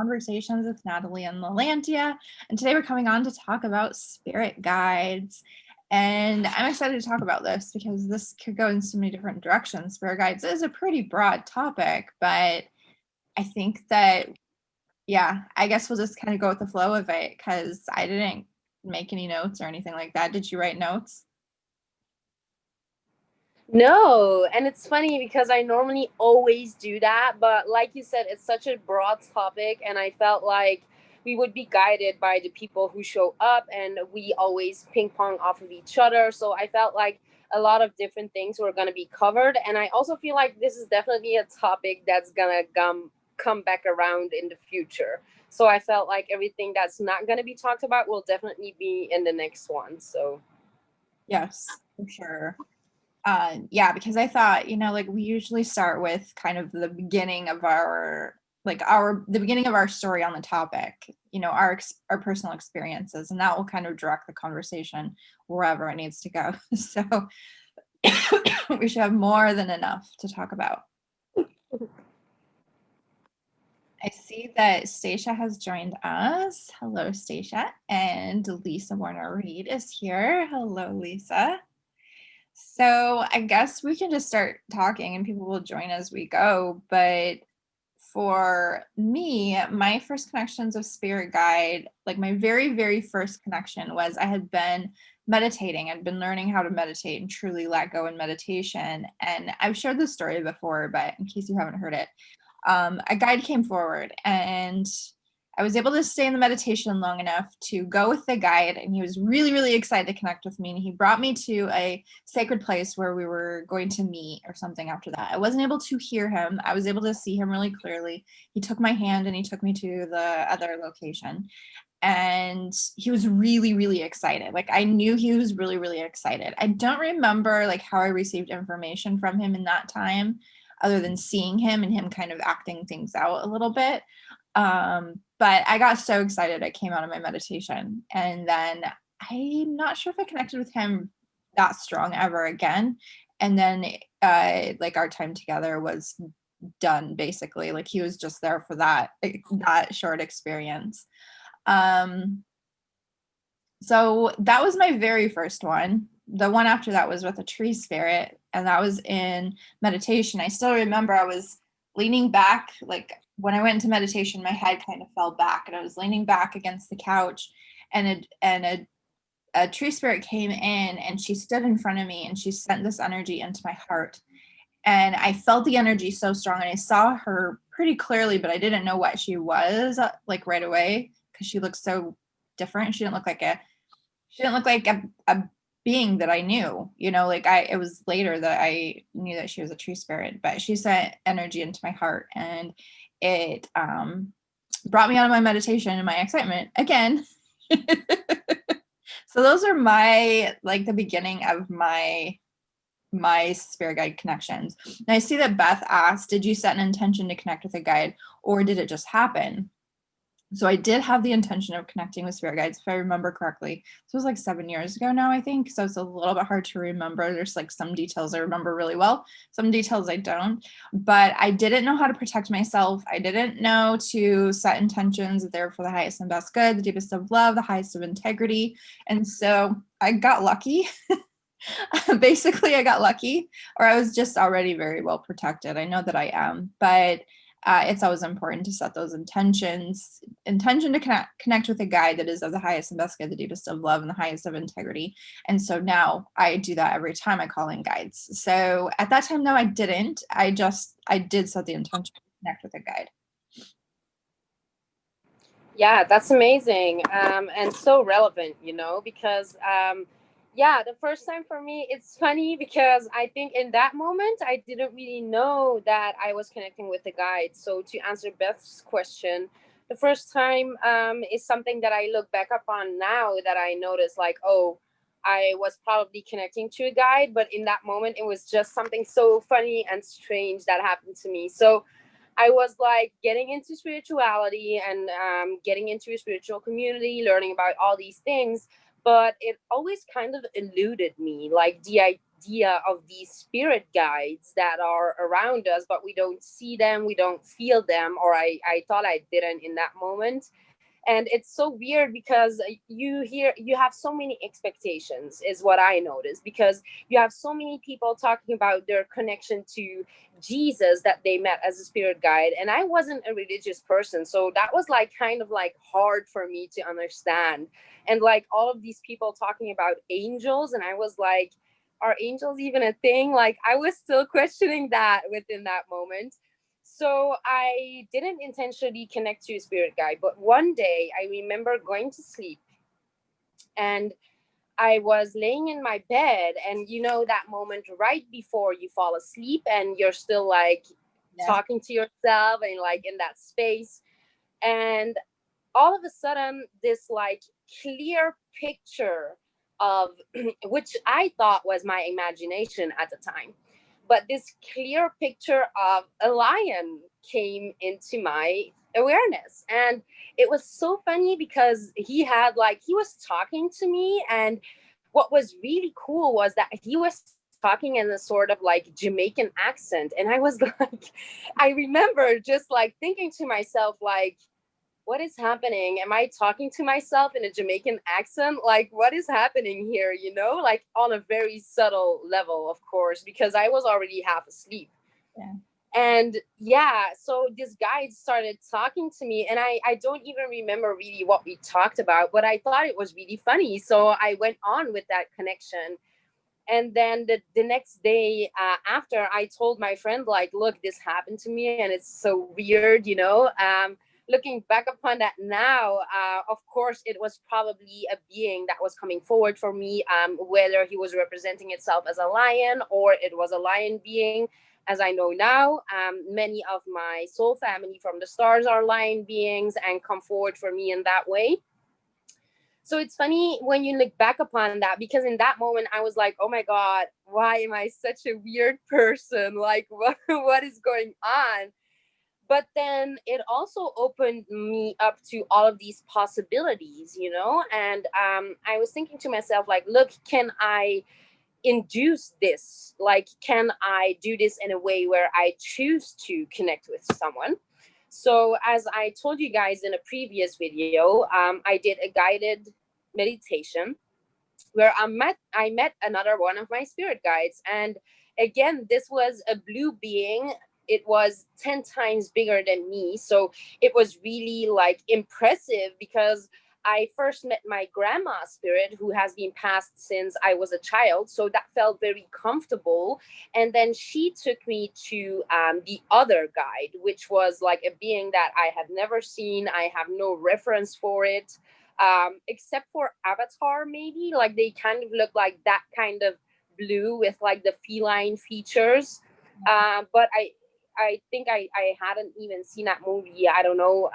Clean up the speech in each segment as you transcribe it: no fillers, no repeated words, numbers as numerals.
Conversations with Nathalie and Lalantia. And today we're coming on to talk about spirit guides. And I'm excited to talk about this because this could go in so many different directions. Spirit guides is a pretty broad topic, but I think that, yeah, I guess we'll just kind of go with the flow of it because I didn't make any notes or anything like that. Did you write notes? No, and it's funny because I normally always do that, but like you said, it's such a broad topic, and I felt like we would be guided by the people who show up, and we always ping pong off of each other. So I felt like a lot of different things were going to be covered, and I also feel like this is definitely a topic that's going to come back around in the future. So I felt like everything that's not going to be talked about will definitely be in the next one. So Yes, for sure. Yeah, because I thought, like we usually start with kind of the beginning of the beginning of our story on the topic, our personal experiences, and that will kind of direct the conversation wherever it needs to go. So we should have more than enough to talk about. I see that Stacia has joined us. Hello, Stacia. And Lisa Warner-Reed is here. Hello, Lisa. So I guess we can just start talking and people will join as we go. But for me, my first connections of spirit guide, like my very, very first connection was I had been meditating. I'd been learning how to meditate and truly let go in meditation. And I've shared this story before, but in case you haven't heard it, a guide came forward and I was able to stay in the meditation long enough to go with the guide, and he was really, really excited to connect with me. And he brought me to a sacred place where we were going to meet or something after that. I wasn't able to hear him. I was able to see him really clearly. He took my hand and he took me to the other location. And he was really, really excited. Like I knew he was really, really excited. I don't remember like how I received information from him in that time, other than seeing him and him kind of acting things out a little bit. But I got so excited I came out of my meditation, and then I'm not sure if I connected with him that strong ever again. And then like our time together was done basically. Like he was just there for that short experience. So that was my very first one. The one after that was with a tree spirit, and that was in meditation. I still remember I was leaning back, like when I went into meditation, my head kind of fell back, and I was leaning back against the couch, and a tree spirit came in, and she stood in front of me, and she sent this energy into my heart, and I felt the energy so strong, and I saw her pretty clearly, but I didn't know what she was like right away because she looked so different. She didn't look like a being that I knew, like it was later that I knew that she was a tree spirit, but she sent energy into my heart, and it brought me out of my meditation and my excitement again. So those are the beginning of my spirit guide connections. And I see that Beth asked, did you set an intention to connect with a guide, or did it just happen? So I did have the intention of connecting with spirit guides, if I remember correctly. This was like 7 years ago now, I think. So it's a little bit hard to remember. There's like some details I remember really well, some details I don't. But I didn't know how to protect myself. I didn't know to set intentions that they're for the highest and best good, the deepest of love, the highest of integrity. And so I got lucky. Basically, I got lucky, or I was just already very well protected. I know that I am, but it's always important to set those intention to connect with a guide that is of the highest and best good, the deepest of love, and the highest of integrity. And so now I do that every time I call in guides. So at that time, no, I didn't. I did set the intention to connect with a guide. yeah, that's amazing, and so relevant, because the first time for me, it's funny because I think in that moment I didn't really know that I was connecting with the guide. So to answer Beth's question, the first time is something that I look back upon now, that I noticed like, oh, I was probably connecting to a guide, but in that moment it was just something so funny and strange that happened to me. So I was like getting into spirituality and getting into a spiritual community, learning about all these things, but it always kind of eluded me, like the idea of these spirit guides that are around us, but we don't see them, we don't feel them, or I thought I didn't in that moment. And it's so weird because you have so many expectations is what I noticed, because you have so many people talking about their connection to Jesus that they met as a spirit guide, and I wasn't a religious person, so that was like kind of like hard for me to understand. And like all of these people talking about angels, and I was like, are angels even a thing? Like I was still questioning that within that moment. So I didn't intentionally connect to a spirit guide, but one day I remember going to sleep, and I was laying in my bed, and you know that moment right before you fall asleep and you're still like Yeah. talking to yourself and like in that space. And all of a sudden this like clear picture of which I thought was my imagination at the time, but this clear picture of a lion came into my awareness. And it was so funny because he was talking to me, and what was really cool was that he was talking in a sort of like Jamaican accent, and I was like, I remember just like thinking to myself like, what is happening? Am I talking to myself in a Jamaican accent? Like, what is happening here? You know, like on a very subtle level, of course, because I was already half asleep. Yeah. And yeah, so this guy started talking to me, and I don't even remember really what we talked about, but I thought it was really funny. So I went on with that connection. And then the next day after, I told my friend like, look, this happened to me and it's so weird, you know. Looking back upon that now, of course it was probably a being that was coming forward for me, whether he was representing itself as a lion or it was a lion being. As I know now, many of my soul family from the stars are lion beings and come forward for me in that way. So it's funny when you look back upon that, because in that moment I was like, oh my God, why am I such a weird person? Like, what is going on? But then it also opened me up to all of these possibilities, you know? And I was thinking to myself, like, look, can I induce this? Like, can I do this in a way where I choose to connect with someone? So, as I told you guys in a previous video, I did a guided meditation where I met another one of my spirit guides, and again, this was a blue being. It was 10 times bigger than me, so it was really like impressive because I first met my grandma spirit, who has been passed since I was a child, so that felt very comfortable. And then she took me to the other guide, which was like a being that I had never seen. I have no reference for it, except for Avatar, maybe. Like they kind of look like that kind of blue with like the feline features. But I think I hadn't even seen that movie. I don't know.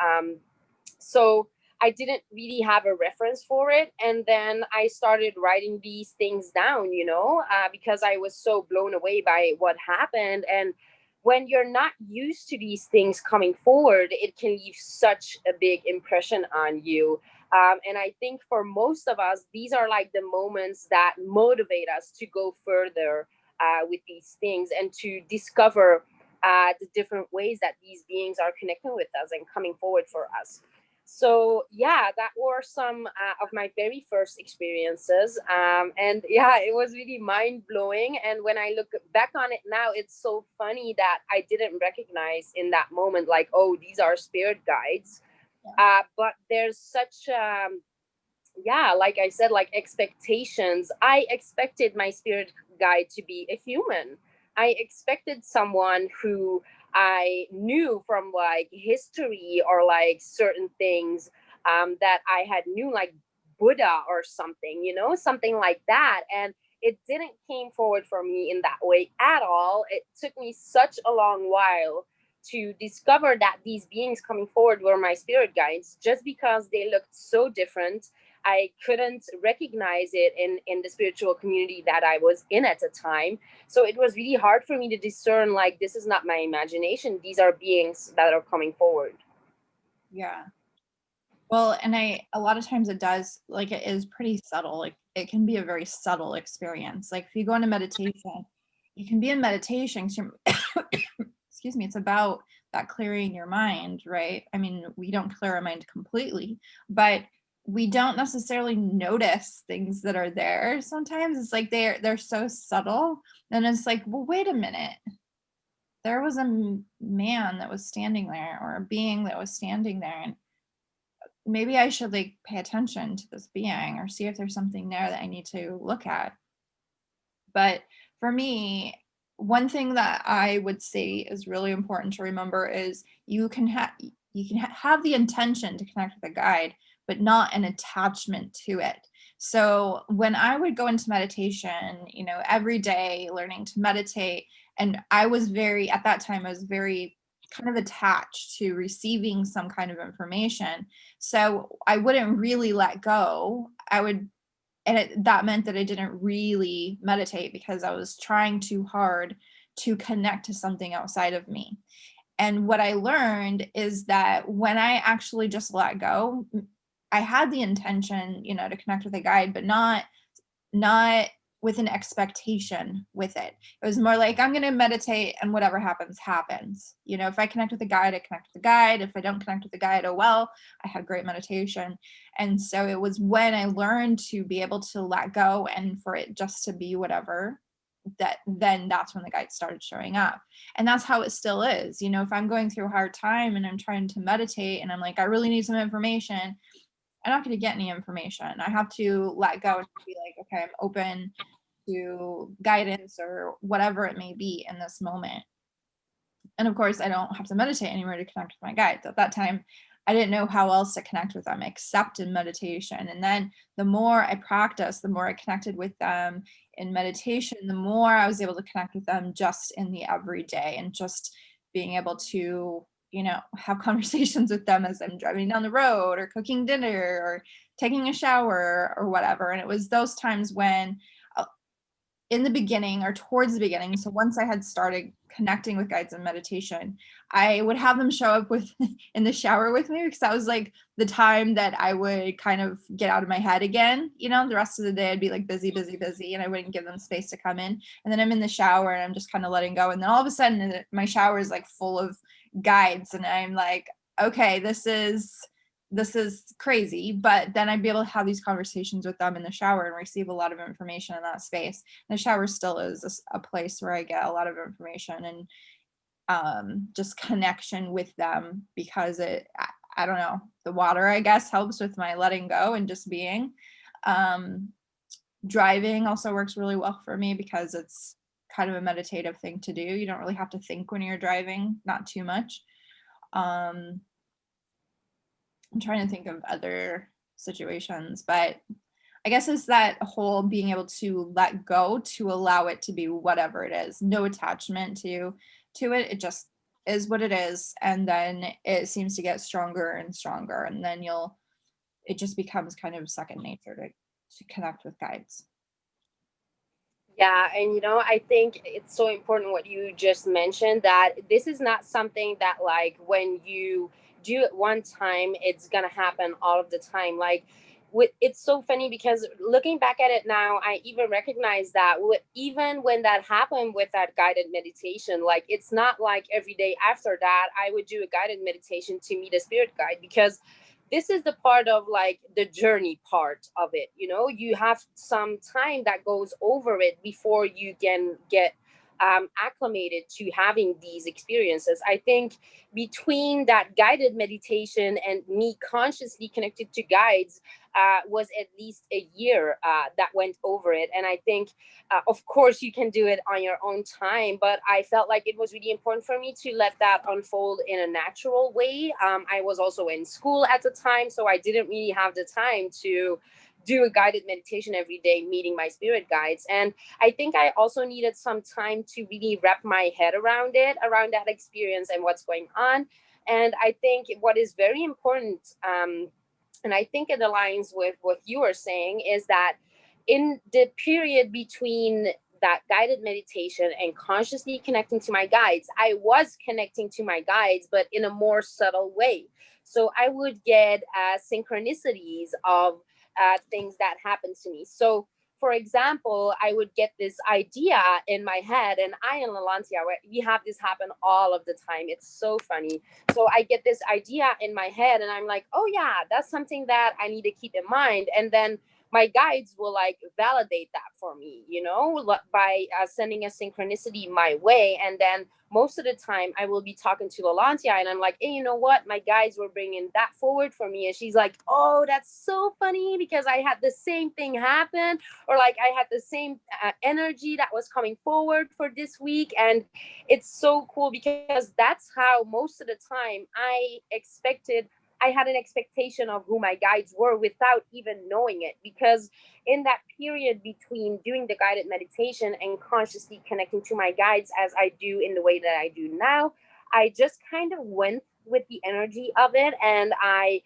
So I didn't really have a reference for it. And then I started writing these things down, you know, because I was so blown away by what happened. And when you're not used to these things coming forward, it can leave such a big impression on you. And I think for most of us, these are like the moments that motivate us to go further with these things and to discover the different ways that these beings are connecting with us and coming forward for us. So yeah, that were some of my very first experiences, and yeah, it was really mind blowing. And when I look back on it now, it's so funny that I didn't recognize in that moment, like, oh, these are spirit guides. But there's such yeah, like I said, like expectations. I expected my spirit guide to be a human. I expected someone who I knew from like history or like certain things, that I had knew, like Buddha or something, you know, something like that. And it didn't came forward for me in that way at all. It took me such a long while to discover that these beings coming forward were my spirit guides, just because they looked so different. I couldn't recognize it in the spiritual community that I was in at the time. So it was really hard for me to discern, like, this is not my imagination. These are beings that are coming forward. Yeah. Well, and a lot of times it does, like it is pretty subtle. Like it can be a very subtle experience. Like if you go into meditation, you can be in meditation. 'Cause excuse me, it's about that clearing your mind, right? I mean, we don't clear our mind completely, but we don't necessarily notice things that are there. Sometimes it's like they're so subtle, and it's like, well, wait a minute. There was a man that was standing there, or a being that was standing there, and maybe I should like pay attention to this being or see if there's something there that I need to look at. But for me, one thing that I would say is really important to remember is have the intention to connect with a guide, but not an attachment to it. So when I would go into meditation, every day learning to meditate, and I was very at that time I was very kind of attached to receiving some kind of information. So I wouldn't really let go. That meant that I didn't really meditate because I was trying too hard to connect to something outside of me. And what I learned is that when I actually just let go, I had the intention, to connect with a guide, but not with an expectation with it. It was more like, I'm going to meditate and whatever happens, happens. If I connect with the guide, I connect with the guide. If I don't connect with the guide, oh well, I had great meditation. And so it was when I learned to be able to let go and for it just to be whatever, that's when the guide started showing up. And that's how it still is. If I'm going through a hard time and I'm trying to meditate and I'm like, I really need some information, I'm not going to get any information. I have to let go and be like, okay, I'm open to guidance or whatever it may be in this moment. And of course, I don't have to meditate anymore to connect with my guides. At that time, I didn't know how else to connect with them except in meditation. And then the more I practiced, the more I connected with them in meditation, the more I was able to connect with them just in the everyday and just being able to, have conversations with them as I'm driving down the road or cooking dinner or taking a shower or whatever. And it was those times when in the beginning or towards the beginning, so once I had started connecting with guides in meditation, I would have them show up with in the shower with me because that was like the time that I would kind of get out of my head again. The rest of the day I'd be like busy, busy, busy, and I wouldn't give them space to come in. And then I'm in the shower and I'm just kind of letting go. And then all of a sudden my shower is like full of guides and I'm like, okay, this is crazy. But then I'd be able to have these conversations with them in the shower and receive a lot of information in that space. And the shower still is a place where I get a lot of information and just connection with them because I don't know, the water, I guess, helps with my letting go and just being. Driving also works really well for me because it's kind of a meditative thing to do. You don't really have to think when you're driving, not too much. I'm trying to think of other situations, but I guess it's that whole being able to let go to allow it to be whatever it is. No attachment to it. It just is what it is. And then it seems to get stronger and stronger. And then it just becomes kind of second nature to connect with guides. Yeah, and I think it's so important what you just mentioned, that this is not something that, like, when you do it one time, it's gonna happen all of the time. Like, it's so funny because looking back at it now, I even recognize that even when that happened with that guided meditation, like, it's not like every day after that I would do a guided meditation to meet a spirit guide, because this is the part of, like, the journey part of it. You have some time that goes over it before you can get acclimated to having these experiences. I think between that guided meditation and me consciously connected to guides was at least a year that went over it. And I think, of course, you can do it on your own time, but I felt like it was really important for me to let that unfold in a natural way. I was also in school at the time, so I didn't really have the time to do a guided meditation every day, meeting my spirit guides. And I think I also needed some time to really wrap my head around that experience and what's going on. And I think what is very important, and I think it aligns with what you are saying, is that in the period between that guided meditation and consciously connecting to my guides, I was connecting to my guides, but in a more subtle way. So I would get synchronicities of things that happen to me. So for example, I would get this idea in my head, and I and Lalantia, we have this happen all of the time. It's so funny. So I get this idea in my head, and I'm like, oh yeah, that's something that I need to keep in mind. And then my guides will like validate that for me, by sending a synchronicity my way. And then most of the time I will be talking to Lalantia, and I'm like, hey, you know what? My guides were bringing that forward for me. And she's like, oh, that's so funny because I had the same thing happen, or like I had the same energy that was coming forward for this week. And it's so cool because that's how most of the time I had an expectation of who my guides were without even knowing it. Because in that period between doing the guided meditation and consciously connecting to my guides as I do in the way that I do now, I just kind of went with the energy of it. And I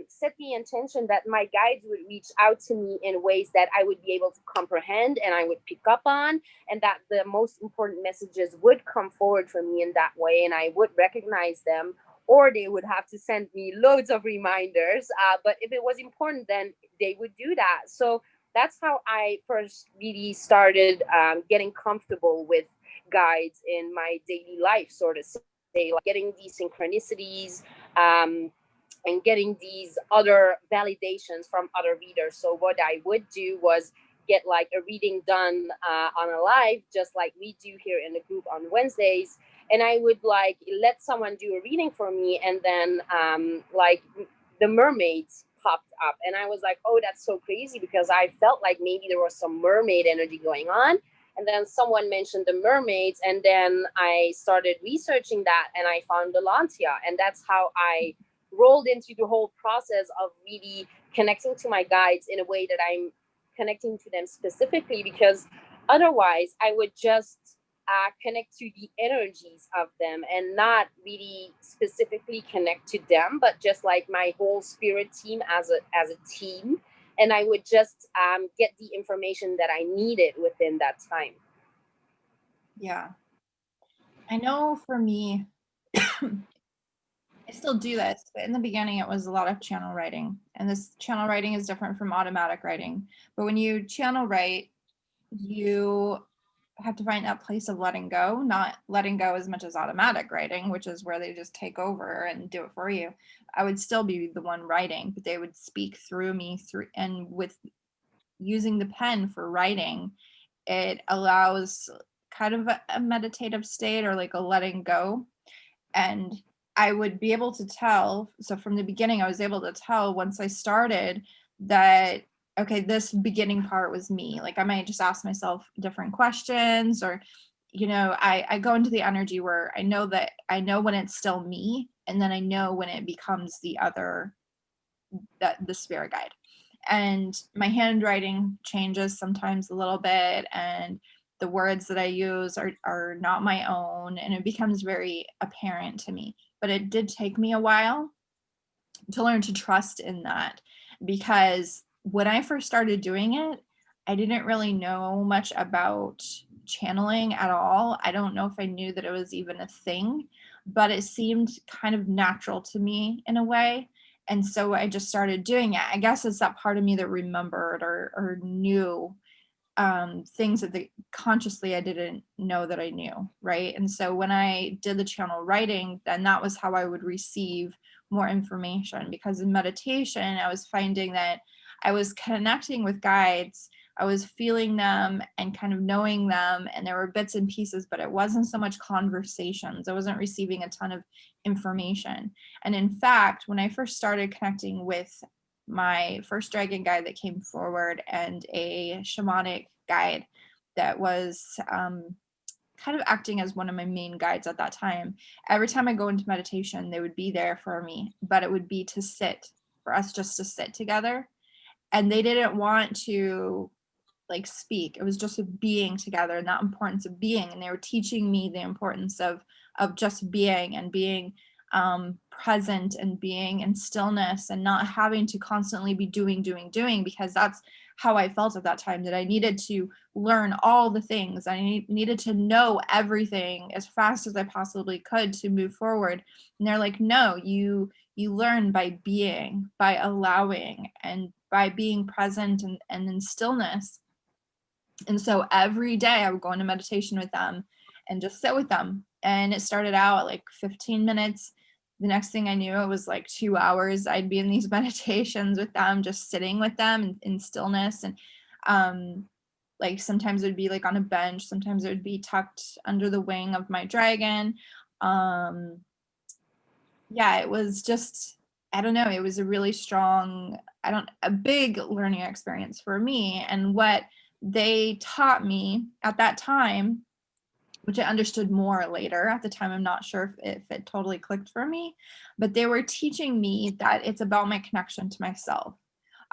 set the intention that my guides would reach out to me in ways that I would be able to comprehend and I would pick up on, and that the most important messages would come forward for me in that way, and I would recognize them, or they would have to send me loads of reminders. But if it was important, then they would do that. So that's how I first really started getting comfortable with guides in my daily life, sort of say, like getting these synchronicities, um, and getting these other validations from other readers. So what I would do was get like a reading done on a live, just like we do here in the group on Wednesdays. And I would like let someone do a reading for me, and then like the mermaids popped up, and I was like, oh, that's so crazy, because I felt like maybe there was some mermaid energy going on. And then someone mentioned the mermaids, and then I started researching that, and I found Lalantia, and that's how I rolled into the whole process of really connecting to my guides in a way that I'm connecting to them specifically, because otherwise I would just connect to the energies of them and not really specifically connect to them, but just like my whole spirit team as a team. And I would just get the information that I needed within that time. Yeah. I know for me, I still do this, but in the beginning it was a lot of channel writing. And this channel writing is different from automatic writing. But when you channel write, you have to find that place of letting go, not letting go as much as automatic writing, which is where they just take over and do it for you. I would still be the one writing, but they would speak through me through, and with using the pen for writing, it allows kind of a meditative state, or like a letting go. And I would be able to tell, so from the beginning I was able to tell once I started that, okay, this beginning part was me. Like I might just ask myself different questions, or I go into the energy where I know when it's still me, and then I know when it becomes the other, that the spirit guide. And my handwriting changes sometimes a little bit, and the words that I use are not my own, and it becomes very apparent to me. But it did take me a while to learn to trust in that, because when I first started doing it, I didn't really know much about channeling at all. I don't know if I knew that it was even a thing, but it seemed kind of natural to me in a way. And so I just started doing it. I guess it's that part of me that remembered or knew things that consciously I didn't know that I knew, right? And so when I did the channel writing, then that was how I would receive more information, because in meditation, I was finding that I was connecting with guides, I was feeling them and kind of knowing them, and there were bits and pieces, but it wasn't so much conversations. I wasn't receiving a ton of information. And in fact, when I first started connecting with my first dragon guide that came forward and a shamanic guide that was kind of acting as one of my main guides at that time. Every time I go into meditation, they would be there for me, but it would be to sit, for us just to sit together. And they didn't want to like speak. It was just a being together, and that importance of being. And they were teaching me the importance of just being, and being present, and being in stillness, and not having to constantly be doing, because that's how I felt at that time, that I needed to learn all the things. I needed to know everything as fast as I possibly could to move forward. And they're like, no, you You learn by being, by allowing, and by being present and in stillness. And so every day I would go into meditation with them and just sit with them. And it started out at like 15 minutes. The next thing I knew, it was like 2 hours. I'd be in these meditations with them, just sitting with them in stillness. And like sometimes it would be like on a bench, sometimes it would be tucked under the wing of my dragon. Yeah, it was just, I don't know, it was a really strong, a big learning experience for me. And what they taught me at that time, which I understood more later, at the time I'm not sure if it totally clicked for me, but they were teaching me that it's about my connection to myself.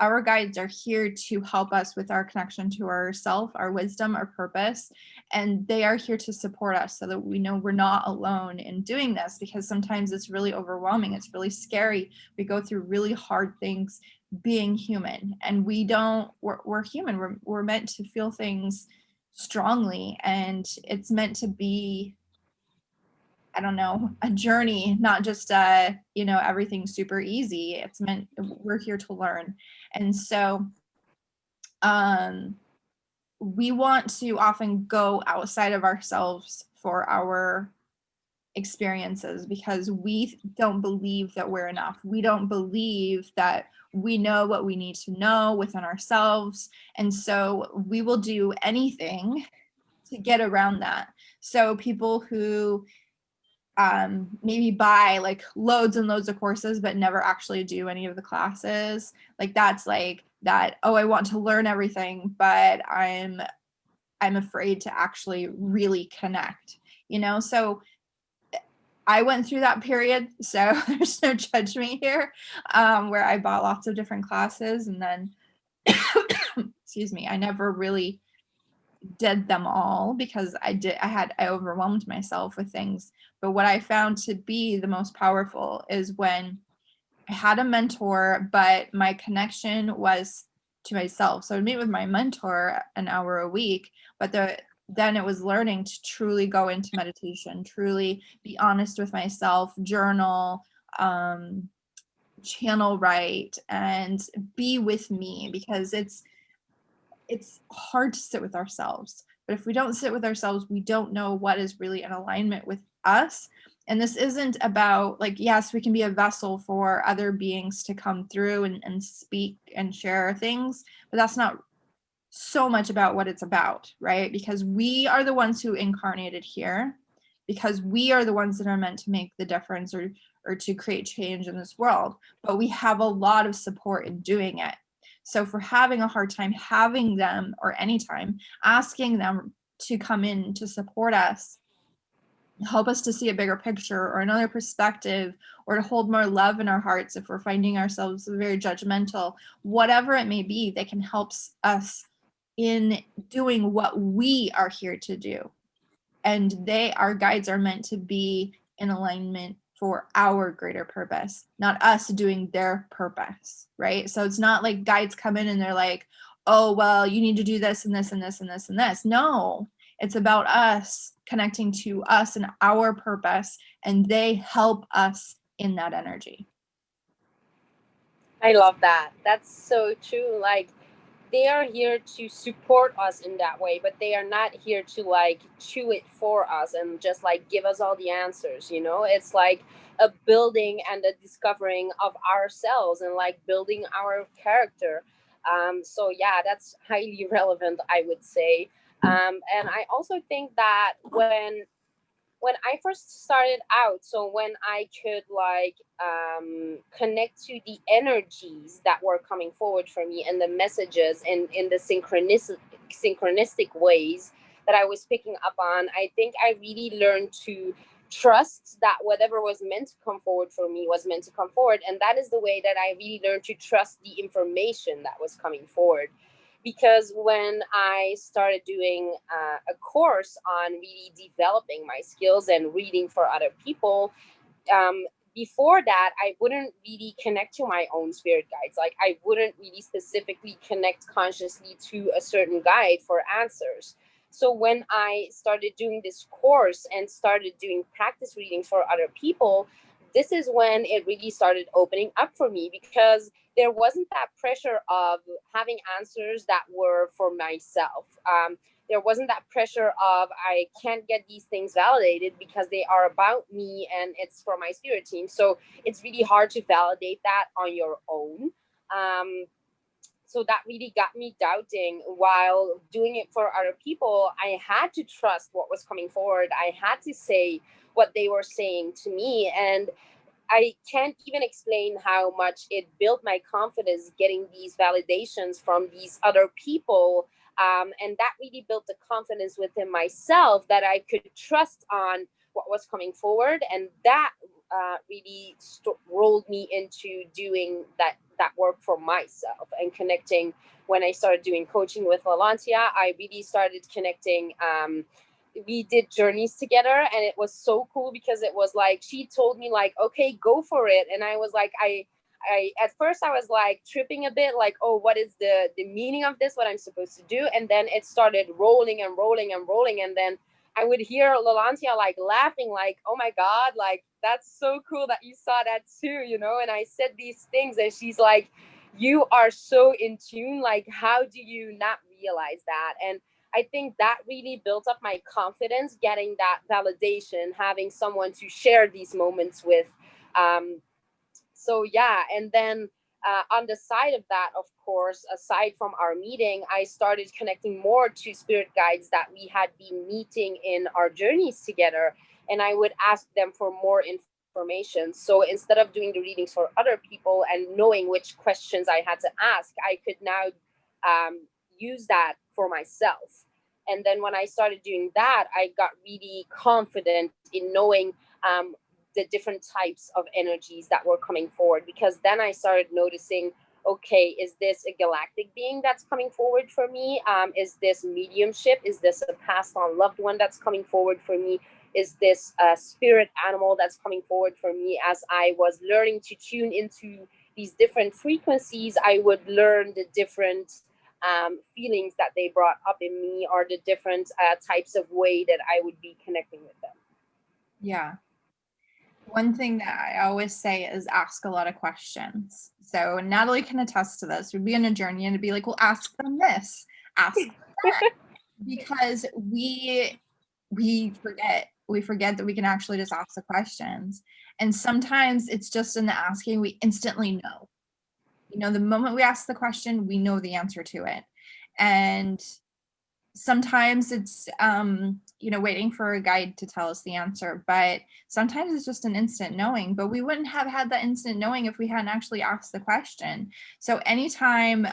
Our guides are here to help us with our connection to ourself, our wisdom, our purpose, and they are here to support us so that we know we're not alone in doing this, because sometimes it's really overwhelming. It's really scary. We go through really hard things being human, and we're human. We're meant to feel things strongly, and it's meant to be, I don't know, a journey, not just everything's super easy. It's meant, we're here to learn. And so we want to often go outside of ourselves for our experiences because we don't believe that we're enough. We don't believe that we know what we need to know within ourselves. And so we will do anything to get around that. So people who maybe buy like loads and loads of courses but never actually do any of the classes, like that's like that, oh, I want to learn everything, but I'm afraid to actually really connect, so I went through that period, so there's no judgment here, where I bought lots of different classes and then excuse me, I never really did them all because I overwhelmed myself with things. But what I found to be the most powerful is when I had a mentor, but my connection was to myself. So I'd meet with my mentor an hour a week, but then it was learning to truly go into meditation, truly be honest with myself, journal, channel write, and be with me, because it's hard to sit with ourselves. But if we don't sit with ourselves, we don't know what is really in alignment with us. And this isn't about, like, yes, we can be a vessel for other beings to come through and speak and share things, but that's not so much about what it's about, right? Because we are the ones who incarnated here, because we are the ones that are meant to make the difference or to create change in this world. But we have a lot of support in doing it. So for having a hard time having them, or anytime asking them to come in to support us, help us to see a bigger picture or another perspective, or to hold more love in our hearts if we're finding ourselves very judgmental, whatever it may be, they can help us in doing what we are here to do. And our guides are meant to be in alignment for our greater purpose, not us doing their purpose, right? So it's not like guides come in and they're like, oh, well, you need to do this and this and this and this and this. No, it's about us connecting to us and our purpose, and they help us in that energy. I love that. That's so true. Like, they are here to support us in that way, but they are not here to like chew it for us and just like give us all the answers. It's like a building and a discovering of ourselves and like building our character. So yeah, that's highly relevant, I would say. And I also think that when I first started out, so when I could like connect to the energies that were coming forward for me and the messages in the synchronistic ways that I was picking up on, I think I really learned to trust that whatever was meant to come forward for me was meant to come forward. And that is the way that I really learned to trust the information that was coming forward. Because when I started doing a course on really developing my skills and reading for other people, before that, I wouldn't really connect to my own spirit guides. Like, I wouldn't really specifically connect consciously to a certain guide for answers. So when I started doing this course and started doing practice reading for other people, this is when it really started opening up for me, because there wasn't that pressure of having answers that were for myself. There wasn't that pressure of I can't get these things validated because they are about me and it's for my spirit team. So it's really hard to validate that on your own. Um, so that really got me doubting. While doing it for other people, I had to trust what was coming forward. I had to say what they were saying to me. And I can't even explain how much it built my confidence getting these validations from these other people. And that really built the confidence within myself that I could trust on what was coming forward. And that really rolled me into doing that work for myself and connecting. When I started doing coaching with Lalantia, I really started connecting. We did journeys together, and it was so cool because it was like she told me like, okay, go for it. And I was like, I at first I was like tripping a bit, like, oh, what is the meaning of this, what I'm supposed to do? And then it started rolling and rolling and rolling, and then I would hear Lalantia like laughing, like, oh my God, like that's so cool that you saw that too, you know? And I said these things, and she's like, you are so in tune, like how do you not realize that? And I think that really built up my confidence, getting that validation, having someone to share these moments with. Um, so yeah, and then on the side of that, of course, aside from our meeting, I started connecting more to spirit guides that we had been meeting in our journeys together, and I would ask them for more information. So instead of doing the readings for other people and knowing which questions I had to ask, I could now use that for myself. And then when I started doing that, I got really confident in knowing the different types of energies that were coming forward, because then I started noticing, okay, is this a galactic being that's coming forward for me? Is this mediumship? Is this a passed on loved one that's coming forward for me? Is this a spirit animal that's coming forward for me? As I was learning to tune into these different frequencies, I would learn the different feelings that they brought up in me, or the different types of way that I would be connecting with them. Yeah. One thing that I always say is ask a lot of questions. So Nathalie can attest to this. We'd be on a journey and it'd be like, well, ask them this, ask them that. Because we forget that we can actually just ask the questions. And sometimes it's just in the asking, we instantly know. You know, the moment we ask the question, we know the answer to it. And sometimes it's waiting for a guide to tell us the answer, but sometimes it's just an instant knowing. But we wouldn't have had that instant knowing if we hadn't actually asked the question. So anytime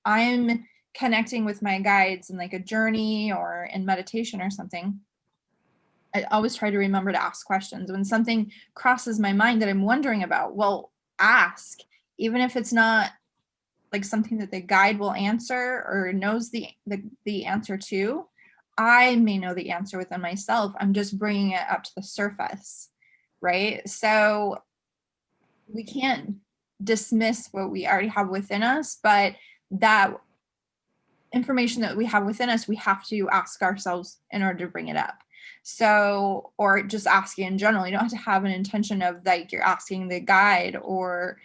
I'm connecting with my guides in like a journey or in meditation or something, I always try to remember to ask questions. When something crosses my mind that I'm wondering about, well, ask. Even if it's not like something that the guide will answer or knows the answer to, I may know the answer within myself. I'm just bringing it up to the surface, right? So we can't dismiss what we already have within us, but that information that we have within us, we have to ask ourselves in order to bring it up. So, or just asking in general, you don't have to have an intention of like you're asking the guide or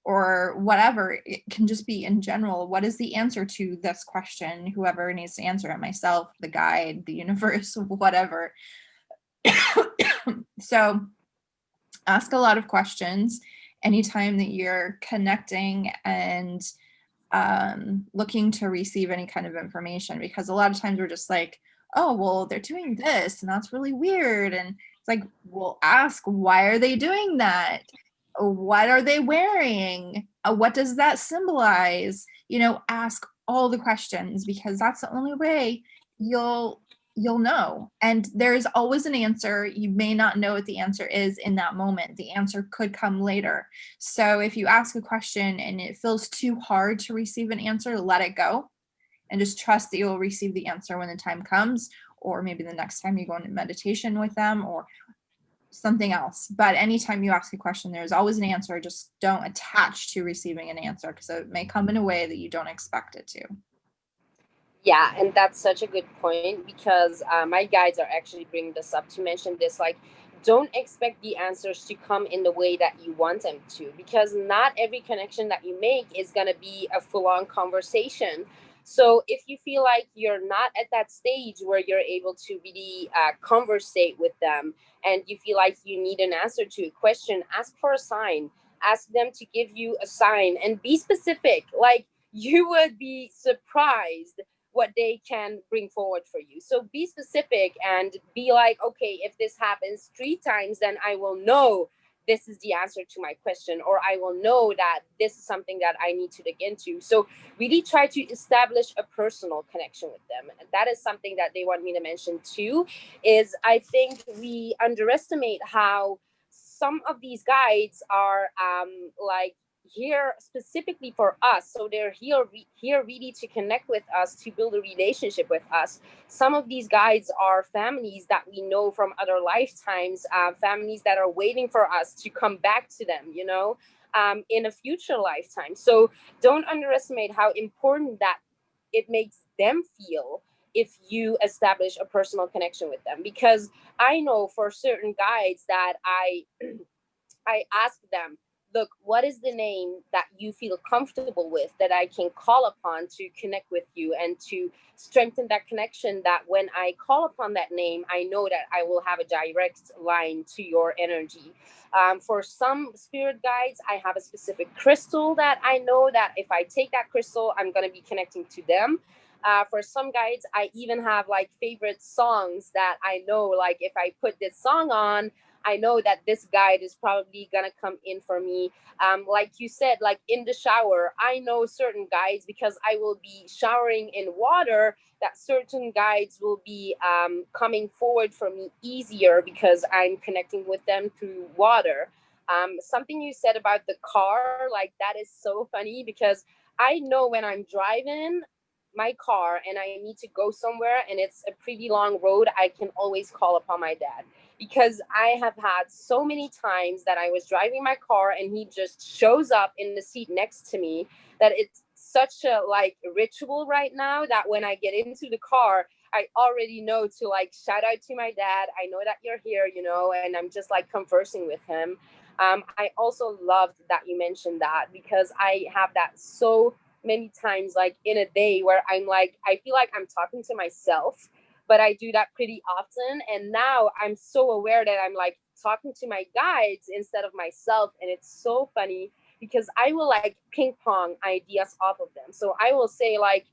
whatever. It can just be in general, what is the answer to this question? Whoever needs to answer it, myself, the guide, the universe, whatever. So ask a lot of questions anytime that you're connecting and looking to receive any kind of information, because a lot of times we're just like, oh, well, they're doing this and that's really weird. And it's like, well, ask, why are they doing that? What are they wearing? What does that symbolize? You know, ask all the questions, because that's the only way you'll know. And there's always an answer. You may not know what the answer is in that moment. The answer could come later. So if you ask a question and it feels too hard to receive an answer, let it go and just trust that you'll receive the answer when the time comes, or maybe the next time you go into meditation with them or something else. But anytime you ask a question, there's always an answer. Just don't attach to receiving an answer, because it may come in a way that you don't expect it to. Yeah, and that's such a good point, because my guides are actually bringing this up to mention this, like don't expect the answers to come in the way that you want them to, because not every connection that you make is going to be a full-on conversation. So if you feel like you're not at that stage where you're able to really conversate with them, and you feel like you need an answer to a question, ask for a sign. Ask them to give you a sign, and be specific. Like, you would be surprised what they can bring forward for you. So be specific and be like, okay, if this happens 3 times, then I will know this is the answer to my question, or I will know that this is something that I need to dig into. So really try to establish a personal connection with them. And that is something that they want me to mention too, is I think we underestimate how some of these guides are like here specifically for us. So they're here really to connect with us, to build a relationship with us. Some of these guides are families that we know from other lifetimes, families that are waiting for us to come back to them, in a future lifetime. So don't underestimate how important that it makes them feel if you establish a personal connection with them. Because I know for certain guides that I ask them, look, what is the name that you feel comfortable with that I can call upon to connect with you and to strengthen that connection, that when I call upon that name, I know that I will have a direct line to your energy. For some spirit guides, I have a specific crystal that I know that if I take that crystal, I'm going to be connecting to them. For some guides, I even have like favorite songs that I know, like if I put this song on, I know that this guide is probably gonna come in for me. Like you said, like in the shower, I know certain guides because I will be showering in water. That certain guides will be coming forward for me easier because I'm connecting with them through water. Something you said about the car, like that is so funny because I know when I'm driving my car and I need to go somewhere and it's a pretty long road, I can always call upon my dad, because I have had so many times that I was driving my car and he just shows up in the seat next to me, that it's such a like ritual right now that when I get into the car, I already know to like shout out to my dad. I know that you're here, and I'm just like conversing with him. I also loved that you mentioned that, because I have that so many times, like in a day, where I'm like, I feel like I'm talking to myself, but I do that pretty often. And now I'm so aware that I'm like talking to my guides instead of myself. And it's so funny because I will like ping pong ideas off of them. So I will say, like,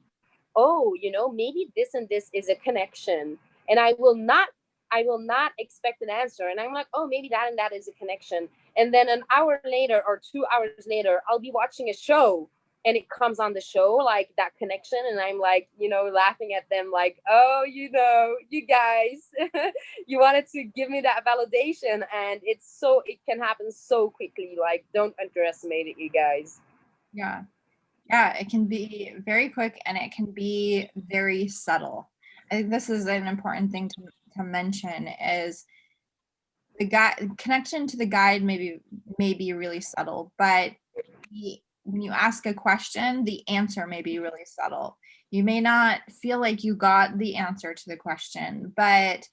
oh, maybe this and this is a connection. And I will not expect an answer. And I'm like, oh, maybe that and that is a connection. And then an hour later or 2 hours later, I'll be watching a show and it comes on the show, like that connection. And I'm like, laughing at them, like, oh, you guys, you wanted to give me that validation. And it can happen so quickly. Like, don't underestimate it, you guys. Yeah. Yeah, it can be very quick and it can be very subtle. I think this is an important thing to mention is the guide connection to the guide may be really subtle, but when you ask a question, the answer may be really subtle. You may not feel like you got the answer to the question, but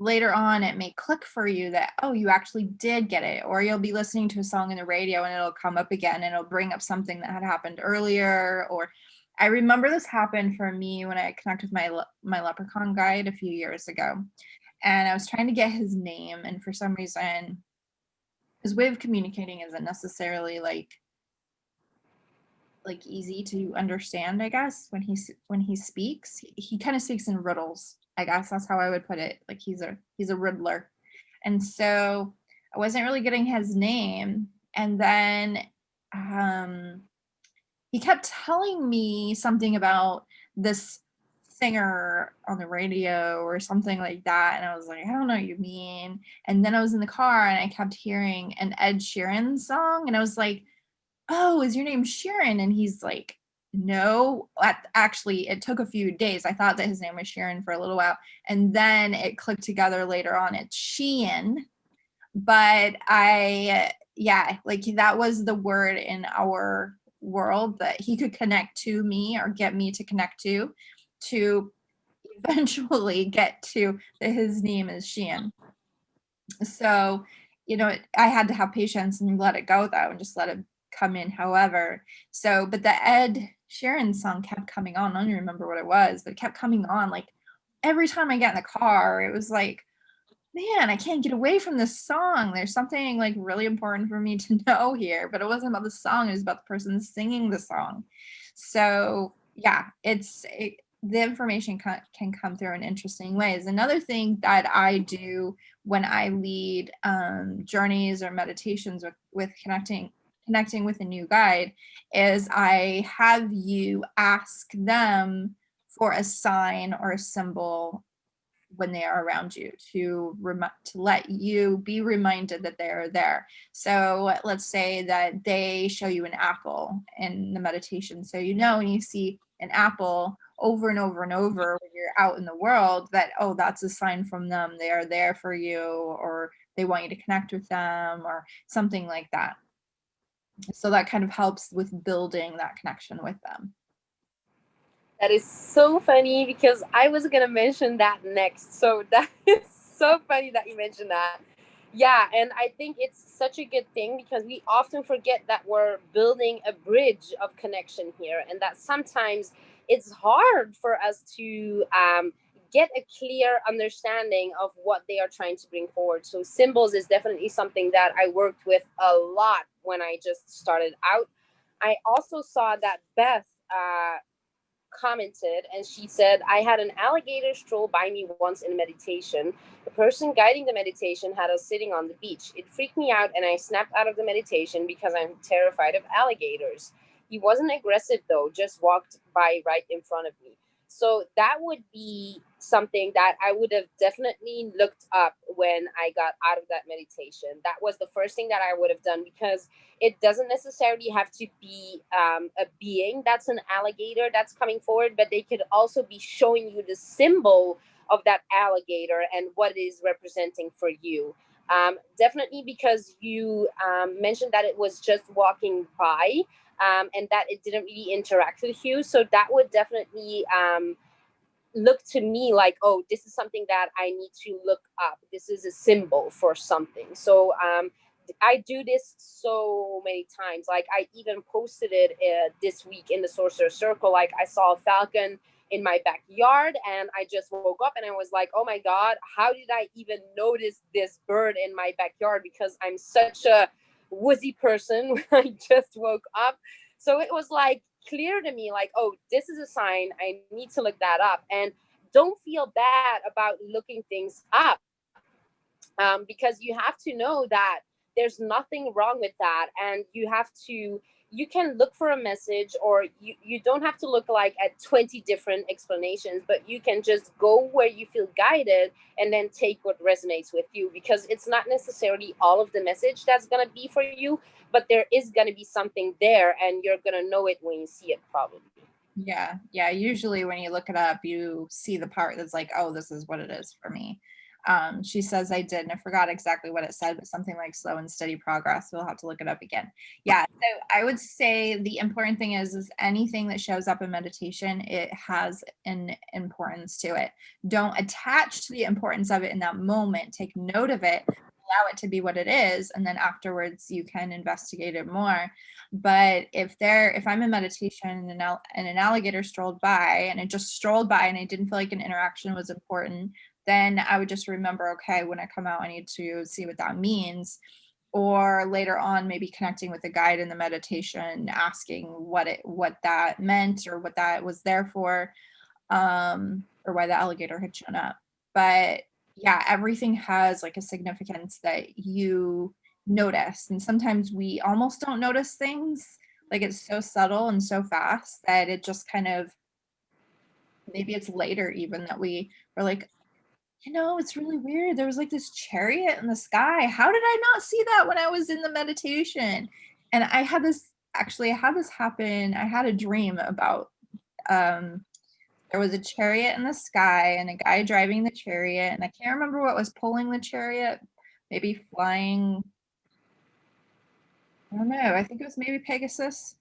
later on it may click for you that, oh, you actually did get it. Or you'll be listening to a song in the radio and it'll come up again and it'll bring up something that had happened earlier. Or I remember this happened for me when I connected with my leprechaun guide a few years ago, and I was trying to get his name, and for some reason his way of communicating isn't necessarily like easy to understand, I guess. When he speaks, he kind of speaks in riddles, I guess that's how I would put it. Like he's a riddler. And so I wasn't really getting his name, and then he kept telling me something about this singer on the radio or something like that, and I was like, I don't know what you mean. And then I was in the car and I kept hearing an Ed Sheeran song, and I was like, oh, is your name Sharon? And he's like, no. Actually, it took a few days. I thought that his name was Sharon for a little while, and then it clicked together later on. It's Sheehan. But yeah, like that was the word in our world that he could connect to me or get me to connect to eventually get to that his name is Sheehan. So, I had to have patience and let it go though, and just let it come in however. So, but the Ed Sheeran song kept coming on. I don't even remember what it was, but it kept coming on. Like every time I get in the car, it was like, man, I can't get away from this song. There's something like really important for me to know here, but it wasn't about the song. It was about the person singing the song. So yeah, the information can come through in interesting ways. Another thing that I do when I lead journeys or meditations with connecting with a new guide is I have you ask them for a sign or a symbol when they are around you to let you be reminded that they are there. So let's say that they show you an apple in the meditation. So when you see an apple over and over and over when you're out in the world, that, oh, that's a sign from them. They are there for you, or they want you to connect with them, or something like that. So that kind of helps with building that connection with them. That is so funny because I was gonna mention that next. So that is so funny that you mentioned that. Yeah, and I think it's such a good thing because we often forget that we're building a bridge of connection here, and that sometimes it's hard for us to get a clear understanding of what they are trying to bring forward. So symbols is definitely something that I worked with a lot when I just started out. I also saw that Beth commented and she said, I had an alligator stroll by me once in meditation. The person guiding the meditation had us sitting on the beach. It freaked me out and I snapped out of the meditation because I'm terrified of alligators. He wasn't aggressive though, just walked by right in front of me. So that would be something that I would have definitely looked up when I got out of that meditation. That was the first thing that I would have done because it doesn't necessarily have to be a being that's an alligator that's coming forward, but they could also be showing you the symbol of that alligator and what it is representing for you. Definitely because you mentioned that it was just walking by and that it didn't really interact with you. So that would definitely look to me like, oh, this is something that I need to look up. This is a symbol for something. So I do this so many times. Like I even posted it this week in the Sorcerer Circle. Like I saw a falcon in my backyard and I just woke up and I was like, oh my God, how did I even notice this bird in my backyard? Because I'm such a woozy person when I just woke up. So it was like clear to me, like, oh, this is a sign. I need to look that up. And don't feel bad about looking things up because you have to know that there's nothing wrong with that. And you can look for a message, or you don't have to look like at 20 different explanations, but you can just go where you feel guided and then take what resonates with you, because it's not necessarily all of the message that's going to be for you, but there is going to be something there and you're going to know it when you see it probably. Yeah. Usually when you look it up, you see the part that's like, oh, this is what it is for me. She says I did, and I forgot exactly what it said, but something like slow and steady progress. We'll have to look it up again. Yeah. So I would say the important thing is anything that shows up in meditation, it has an importance to it. Don't attach to the importance of it in that moment. Take note of it, allow it to be what it is, and then afterwards you can investigate it more. But if I'm in meditation and an alligator strolled by, and it just strolled by and I didn't feel like an interaction was important, then I would just remember, okay, when I come out, I need to see what that means. Or later on, maybe connecting with the guide in the meditation, asking what that meant or what that was there for, or why the alligator had shown up. But yeah, everything has like a significance that you notice. And sometimes we almost don't notice things. Like it's so subtle and so fast that it just kind of, maybe it's later even that we were like, it's really weird. There was like this chariot in the sky. How did I not see that when I was in the meditation? And I had this happen. I had a dream about um there was a chariot in the sky and a guy driving the chariot, and I can't remember what was pulling the chariot. Maybe flying. I don't know. I think it was maybe Pegasus.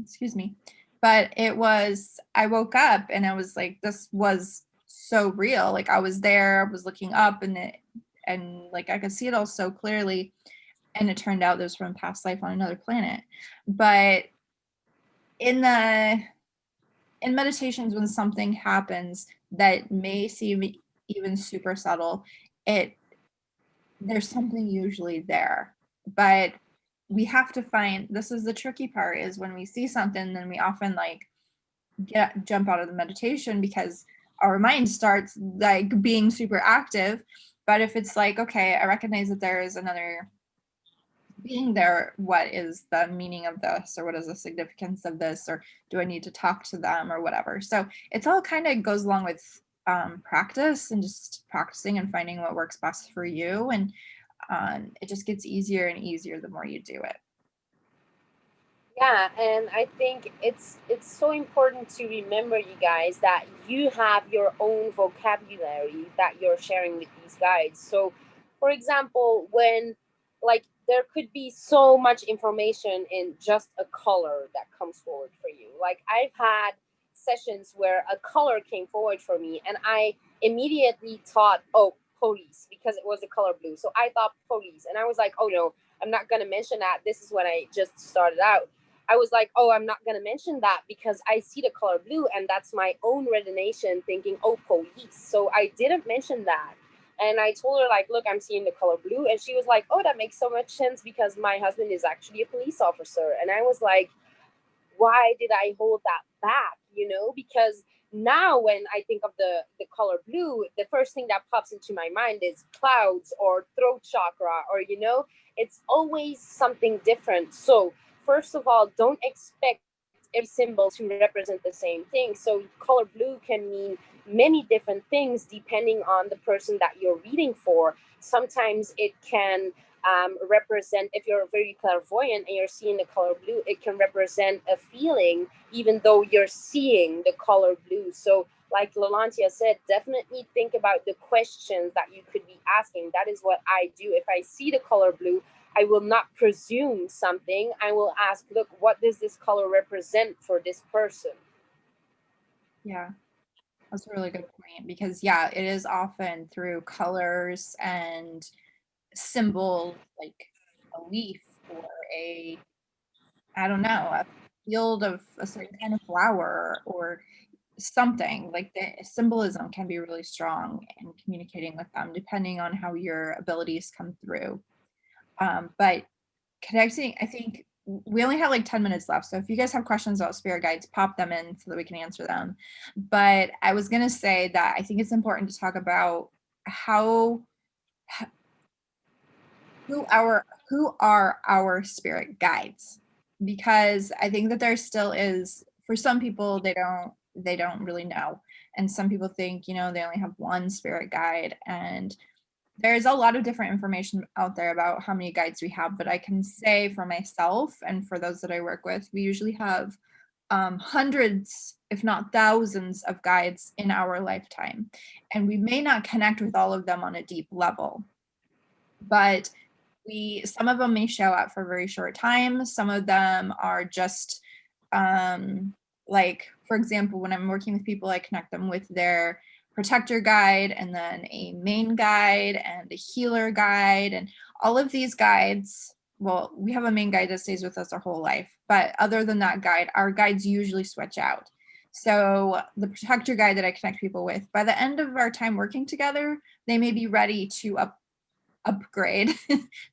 Excuse me. But I woke up and I was like, this was so real. Like I was there, I was looking up, and and like I could see it all so clearly, and it turned out this was from past life on another planet. But in meditations, when something happens that may seem even super subtle, it there's something usually there. But we have to find, this is the tricky part, is when we see something, then we often like jump out of the meditation because our mind starts like being super active. But if it's like, okay, I recognize that there is another being there, what is the meaning of this, or what is the significance of this, or do I need to talk to them, or whatever. So it's all kind of goes along with practice, and just practicing and finding what works best for you. And it just gets easier and easier the more you do it. Yeah, and I think it's so important to remember, you guys, that you have your own vocabulary that you're sharing with these guides. So, for example, when like there could be so much information in just a color that comes forward for you. Like I've had sessions where a color came forward for me and I immediately thought, "Oh, police," because it was the color blue. So I thought police and I was like, "Oh no, I'm not going to mention that." This is when I just started out. I was like, oh, I'm not going to mention that because I see the color blue and that's my own resonation thinking, oh, police. So I didn't mention that. And I told her, like, look, I'm seeing the color blue. And she was like, oh, that makes so much sense because my husband is actually a police officer. And I was like, why did I hold that back? Because now when I think of the color blue, the first thing that pops into my mind is clouds or throat chakra, or it's always something different. So first of all, don't expect every symbol to represent the same thing. So color blue can mean many different things depending on the person that you're reading for. Sometimes it can represent, if you're very clairvoyant and you're seeing the color blue, it can represent a feeling even though you're seeing the color blue. So like Lalantia said, definitely think about the questions that you could be asking. That is what I do. If I see the color blue, I will not presume something. I will ask, look, what does this color represent for this person? Yeah, that's a really good point, because yeah, it is often through colors and symbols, like a leaf or a, I don't know, a field of a certain kind of flower or something. Like the symbolism can be really strong in communicating with them, depending on how your abilities come through. But connecting, I think we only have like 10 minutes left. So if you guys have questions about spirit guides, pop them in so that we can answer them. But I was going to say that I think it's important to talk about how who are our spirit guides, because I think that there still is, for some people, they don't really know, and some people think they only have one spirit guide. And there's a lot of different information out there about how many guides we have, but I can say for myself and for those that I work with, we usually have hundreds, if not thousands, of guides in our lifetime, and we may not connect with all of them on a deep level, but some of them may show up for a very short time. Some of them are just like, for example, when I'm working with people, I connect them with their protector guide, and then a main guide, and a healer guide, and all of these guides. Well, we have a main guide that stays with us our whole life, but other than that guide, our guides usually switch out. So the protector guide that I connect people with, by the end of our time working together, they may be ready to upgrade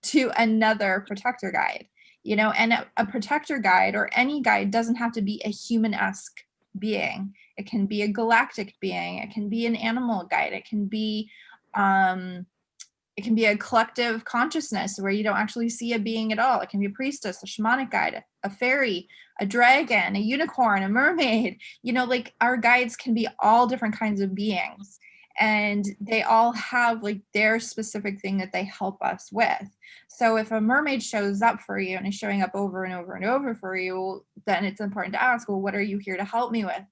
to another protector guide. And a protector guide, or any guide, doesn't have to be a human-esque being. It can be a galactic being, it can be an animal guide, it can be a collective consciousness where you don't actually see a being at all. It can be a priestess, a shamanic guide, a fairy, a dragon, a unicorn, a mermaid. Like, our guides can be all different kinds of beings, and they all have like their specific thing that they help us with. So if a mermaid shows up for you and is showing up over and over and over for you, then it's important to ask, well, what are you here to help me with?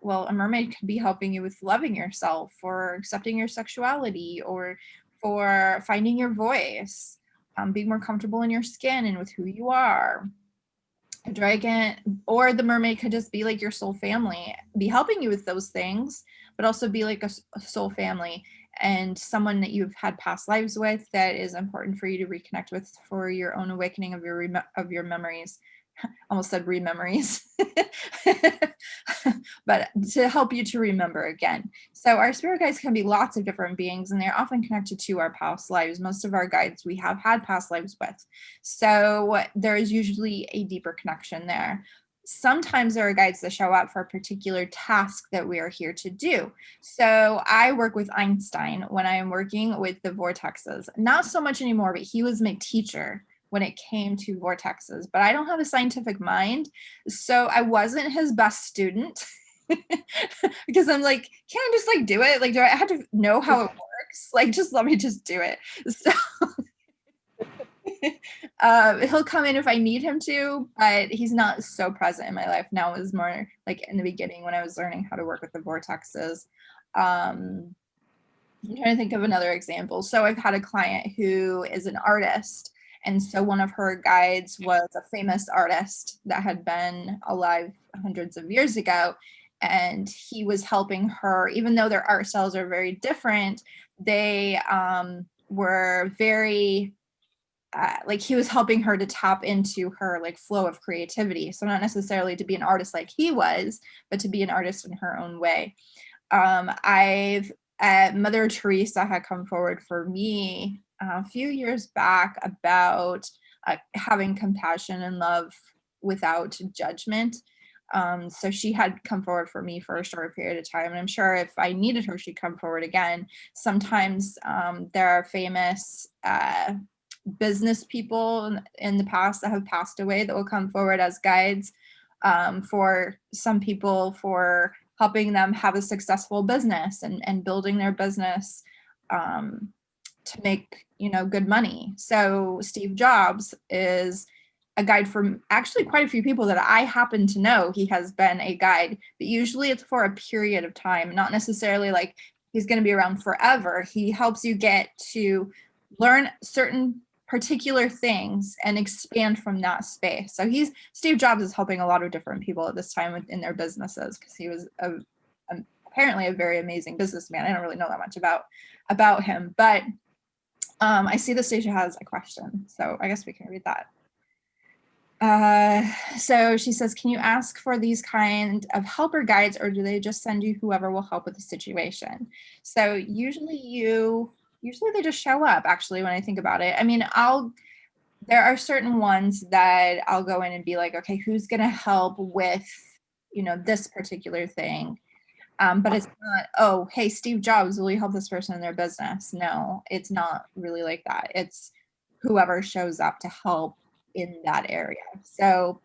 Well, a mermaid could be helping you with loving yourself, or accepting your sexuality, or for finding your voice, being more comfortable in your skin and with who you are. A dragon or the mermaid could just be like your soul family, be helping you with those things, but also be like a soul family. and someone that you've had past lives with that is important for you to reconnect with for your own awakening of your memories. Almost said rememories, but to help you to remember again. So our spirit guides can be lots of different beings, and they're often connected to our past lives. Most of our guides we have had past lives with. So there is usually a deeper connection there. Sometimes there are guides that show up for a particular task that we are here to do. So I work with Einstein when I am working with the vortexes. Not so much anymore, but he was my teacher when it came to vortexes, but I don't have a scientific mind. So I wasn't his best student because I'm like, can't I just like do it? Like, do I have to know how it works? Like, just let me just do it. So he'll come in if I need him to, but he's not so present in my life now. It was more like in the beginning when I was learning how to work with the vortexes. I'm trying to think of another example. So I've had a client who is an artist. And so one of her guides was a famous artist that had been alive hundreds of years ago. And he was helping her, even though their art styles are very different, they were very, like he was helping her to tap into her like flow of creativity. So not necessarily to be an artist like he was, but to be an artist in her own way. Mother Teresa had come forward for me a few years back about having compassion and love without judgment. So she had come forward for me for a short period of time, and I'm sure if I needed her, she'd come forward again. Sometimes there are famous business people in the past that have passed away that will come forward as guides for some people, for helping them have a successful business and building their business to make, good money. So Steve Jobs is a guide for actually quite a few people that I happen to know. He has been a guide, but usually it's for a period of time, not necessarily like he's going to be around forever. He helps you get to learn certain particular things and expand from that space. So Steve Jobs is helping a lot of different people at this time in their businesses because he was apparently a very amazing businessman. I don't really know that much about him, but I see that Stacia has a question, so I guess we can read that. So she says, can you ask for these kind of helper guides, or do they just send you whoever will help with the situation? So usually they just show up, actually, when I think about it. I mean, there are certain ones that I'll go in and be like, okay, who's going to help with, this particular thing? But it's not, oh, hey, Steve Jobs, will you help this person in their business? No, it's not really like that. It's whoever shows up to help in that area. So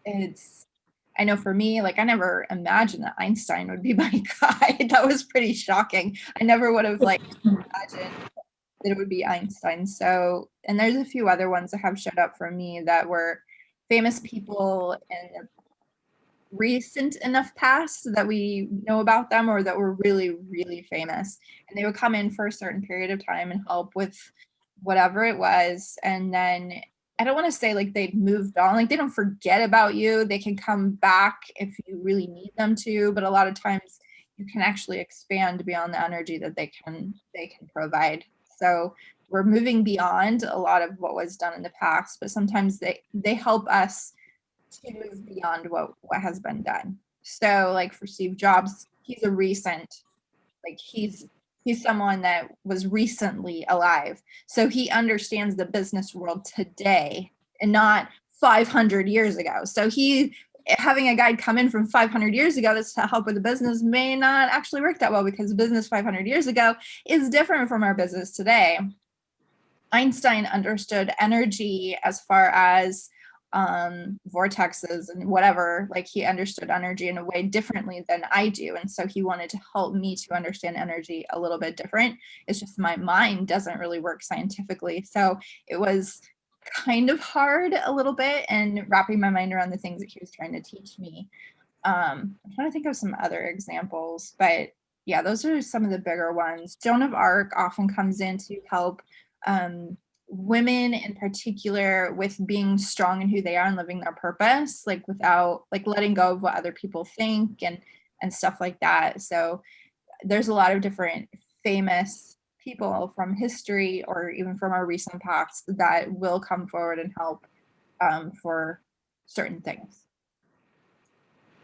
I know for me, like I never imagined that Einstein would be my guide. That was pretty shocking. I never would have imagined that it would be Einstein. So, and there's a few other ones that have showed up for me that were famous people in the recent enough past that we know about them, or that were really, really famous. And they would come in for a certain period of time and help with whatever it was. And then I don't want to say like they've moved on, like they don't forget about you. They can come back if you really need them to, but a lot of times you can actually expand beyond the energy that they can provide. So we're moving beyond a lot of what was done in the past, but sometimes they help us to move beyond what has been done. So like for Steve Jobs, he's a recent, like he's someone that was recently alive. So he understands the business world today and not 500 years ago. So having a guide come in from 500 years ago that's to help with the business may not actually work that well, because the business 500 years ago is different from our business today. Einstein understood energy as far as vortexes and whatever, like he understood energy in a way differently than I do. And so he wanted to help me to understand energy a little bit different. It's just my mind doesn't really work scientifically. So it was kind of hard a little bit, and wrapping my mind around the things that he was trying to teach me. I'm trying to think of some other examples, but yeah, those are some of the bigger ones. Joan of Arc often comes in to help women in particular with being strong in who they are and living their purpose, like without like letting go of what other people think and stuff like that. So there's a lot of different famous people from history or even from our recent past that will come forward and help for certain things.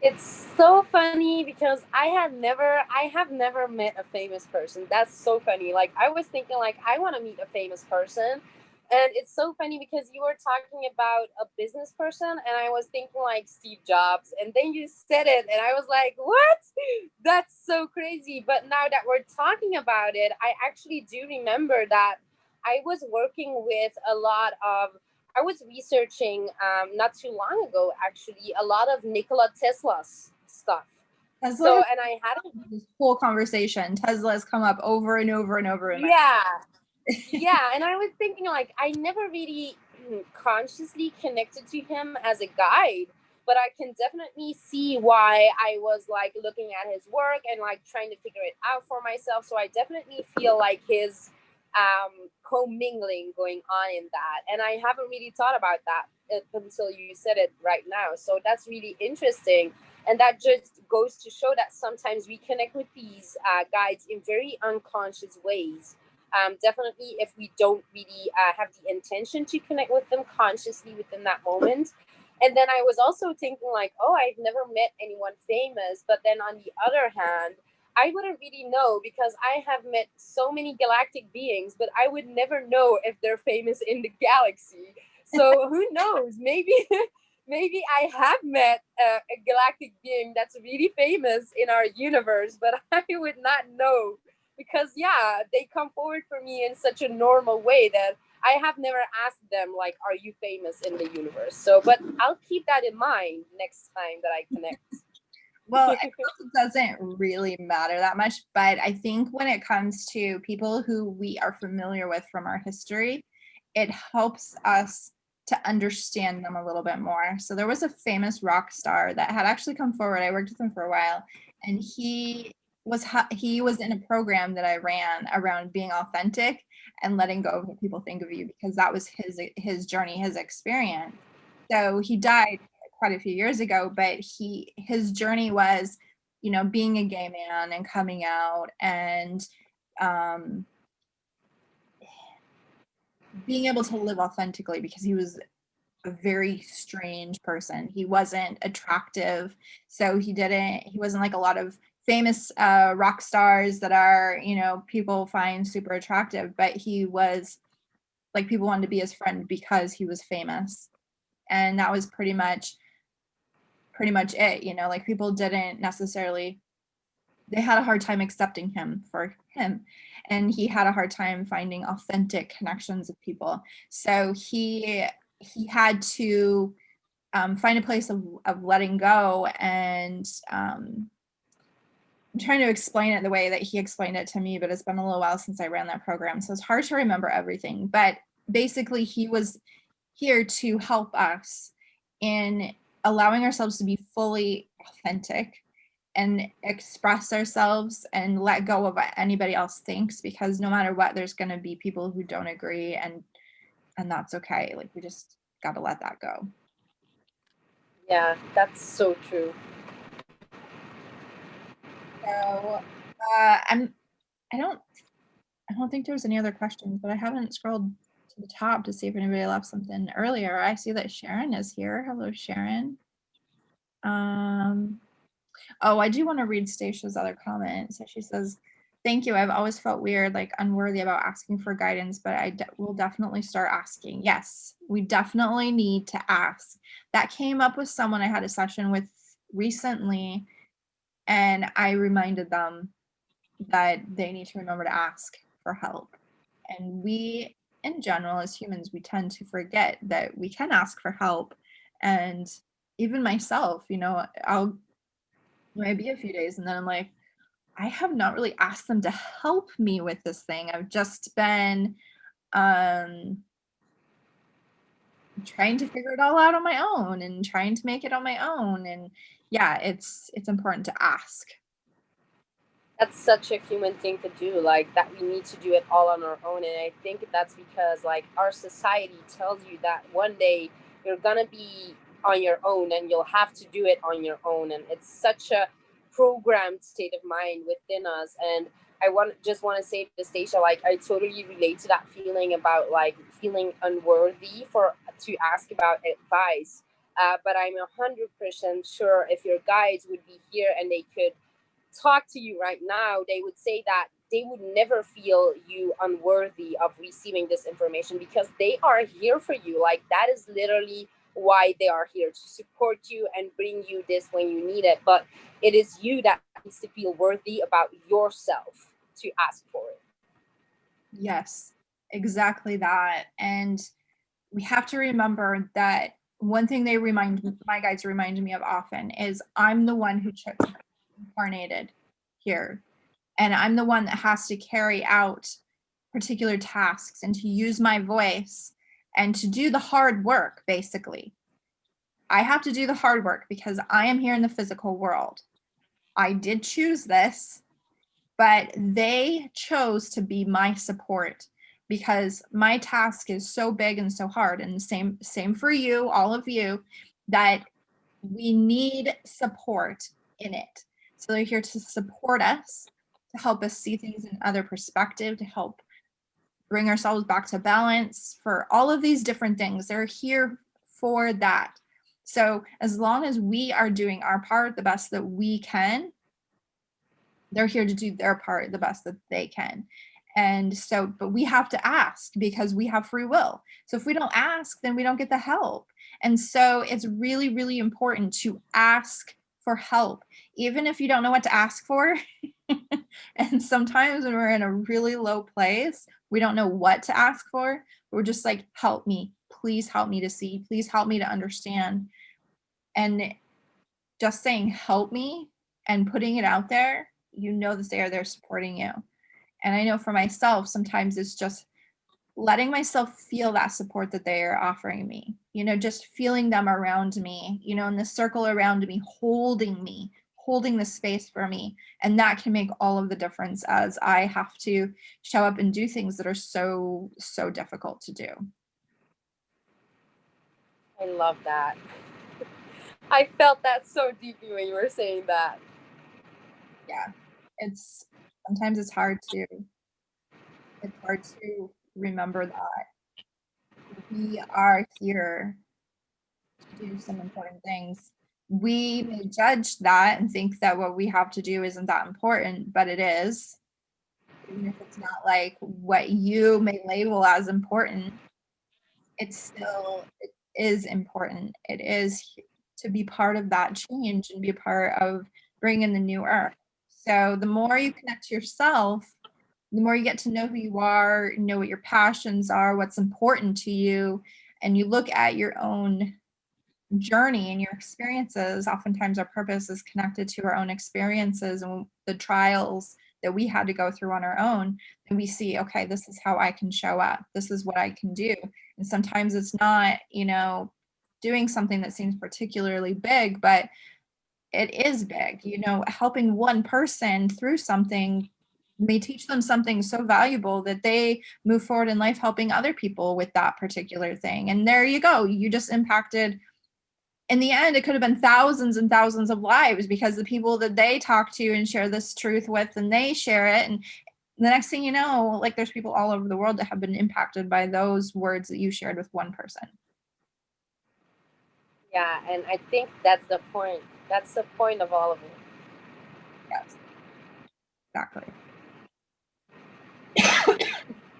It's so funny because I have never met a famous person. That's so funny. Like I was thinking like I want to meet a famous person. And it's so funny because you were talking about a business person and I was thinking like Steve Jobs and then you said it and I was like, "What? That's so crazy." But now that we're talking about it, I actually do remember that I was working with a lot of I was researching not too long ago, actually, a lot of Nikola Tesla's stuff. Tesla So, has and I had this whole conversation. Tesla has come up over and over and over in my yeah, yeah, and I was thinking like I never really consciously connected to him as a guide, but I can definitely see why I was like looking at his work and like trying to figure it out for myself. So I definitely feel like his commingling going on in that, and I haven't really thought about that until you said it right now. So that's really interesting. And that just goes to show that sometimes we connect with these guides in very unconscious ways, definitely if we don't really have the intention to connect with them consciously within that moment. And then I was also thinking like, oh, I've never met anyone famous, but then on the other hand, I wouldn't really know because I have met so many galactic beings, but I would never know if they're famous in the galaxy. So who knows, maybe maybe I have met a galactic being that's really famous in our universe, but I would not know because yeah, they come forward for me in such a normal way that I have never asked them like, "Are you famous in the universe?" So, but I'll keep that in mind next time that I connect. Well, I guess it doesn't really matter that much, but I think when it comes to people who we are familiar with from our history, it helps us to understand them a little bit more. So there was a famous rock star that had actually come forward. I worked with him for a while, and he was in a program that I ran around being authentic and letting go of what people think of you, because that was his journey, his experience. So he died quite a few years ago, but his journey was, being a gay man and coming out and um, being able to live authentically, because he was a very strange person. He wasn't attractive, so he wasn't like a lot of famous rock stars that are, people find super attractive, but he was like, people wanted to be his friend because he was famous. And that was pretty much it, like, people didn't necessarily, they had a hard time accepting him for him, and he had a hard time finding authentic connections with people. So he had to find a place of letting go, and I'm trying to explain it the way that he explained it to me, but it's been a little while since I ran that program, so it's hard to remember everything. But basically, he was here to help us in allowing ourselves to be fully authentic and express ourselves and let go of what anybody else thinks, because no matter what, there's going to be people who don't agree, and that's okay. Like, we just got to let that go. Yeah, that's so true. So I'm I don't I don't think there's any other questions, but I haven't scrolled to the top to see if anybody left something earlier. I see that Sharon is here. Hello, Sharon. Um, oh, I do want to read Stacia's other comment. So she says, "Thank you. I've always felt weird, like unworthy about asking for guidance, but I will definitely start asking." Yes, we definitely need to ask. That came up with someone I had a session with recently, and I reminded them that they need to remember to ask for help. And we, in general, as humans, we tend to forget that we can ask for help. And even myself, I'll maybe a few days and then I'm like, I have not really asked them to help me with this thing. I've just been um trying to figure it all out on my own and trying to make it on my own. And yeah, it's important to ask. That's such a human thing to do, like that we need to do it all on our own. And I think that's because like our society tells you that one day you're gonna be on your own and you'll have to do it on your own, and it's such a programmed state of mind within us. And just want to say to Stacia, like I totally relate to that feeling about like feeling unworthy for to ask about advice. But I'm 100% sure if your guides would be here and they could talk to you right now, they would say that they would never feel you unworthy of receiving this information because they are here for you. Like that is literally why they are here, to support you and bring you this when you need it. But it is you that needs to feel worthy about yourself to ask for it. Yes, exactly that. And we have to remember that one thing my guides remind me of often is I'm the one who incarnated here. And I'm the one that has to carry out particular tasks and to use my voice and to do the hard work, basically. I have to do the hard work because I am here in the physical world. I did choose this, but they chose to be my support because my task is so big and so hard, and same for you, all of you, that we need support in it. So they're here to support us, to help us see things in other perspective, to help bring ourselves back to balance, for all of these different things. They're here for that. So as long as we are doing our part the best that we can, they're here to do their part the best that they can. And so, but we have to ask because we have free will. So if we don't ask, then we don't get the help. And so it's really, really important to ask for help, even if you don't know what to ask for. And sometimes when we're in a really low place, we don't know what to ask for. We're just like, help me, please help me to see, please help me to understand. And just saying, help me, and putting it out there, you know that they are there supporting you. And I know for myself, sometimes it's just letting myself feel that support that they are offering me, just feeling them around me, in the circle around me, holding the space for me. And that can make all of the difference as I have to show up and do things that are so, so difficult to do. I love that. I felt that so deeply when you were saying that. Yeah, sometimes it's hard to remember that we are here to do some important things. We may judge that and think that what we have to do isn't that important, but it is. Even if it's not like what you may label as important, it is important. It is to be part of that change and be a part of bringing the new earth. So the more you connect to yourself, the more you get to know who you are, know what your passions are, what's important to you, and you look at your own journey and your experiences. Oftentimes our purpose is connected to our own experiences and the trials that we had to go through on our own. And we see, okay, this is how I can show up. This is what I can do. And sometimes it's not, doing something that seems particularly big, but it is big. Helping one person through something may teach them something so valuable that they move forward in life helping other people with that particular thing. And there you go. You just impacted, in the end, it could have been thousands and thousands of lives because the people that they talk to and share this truth with, and they share it. And the next thing you know, like there's people all over the world that have been impacted by those words that you shared with one person. Yeah, and I think that's the point. That's the point of all of it. Yes, exactly.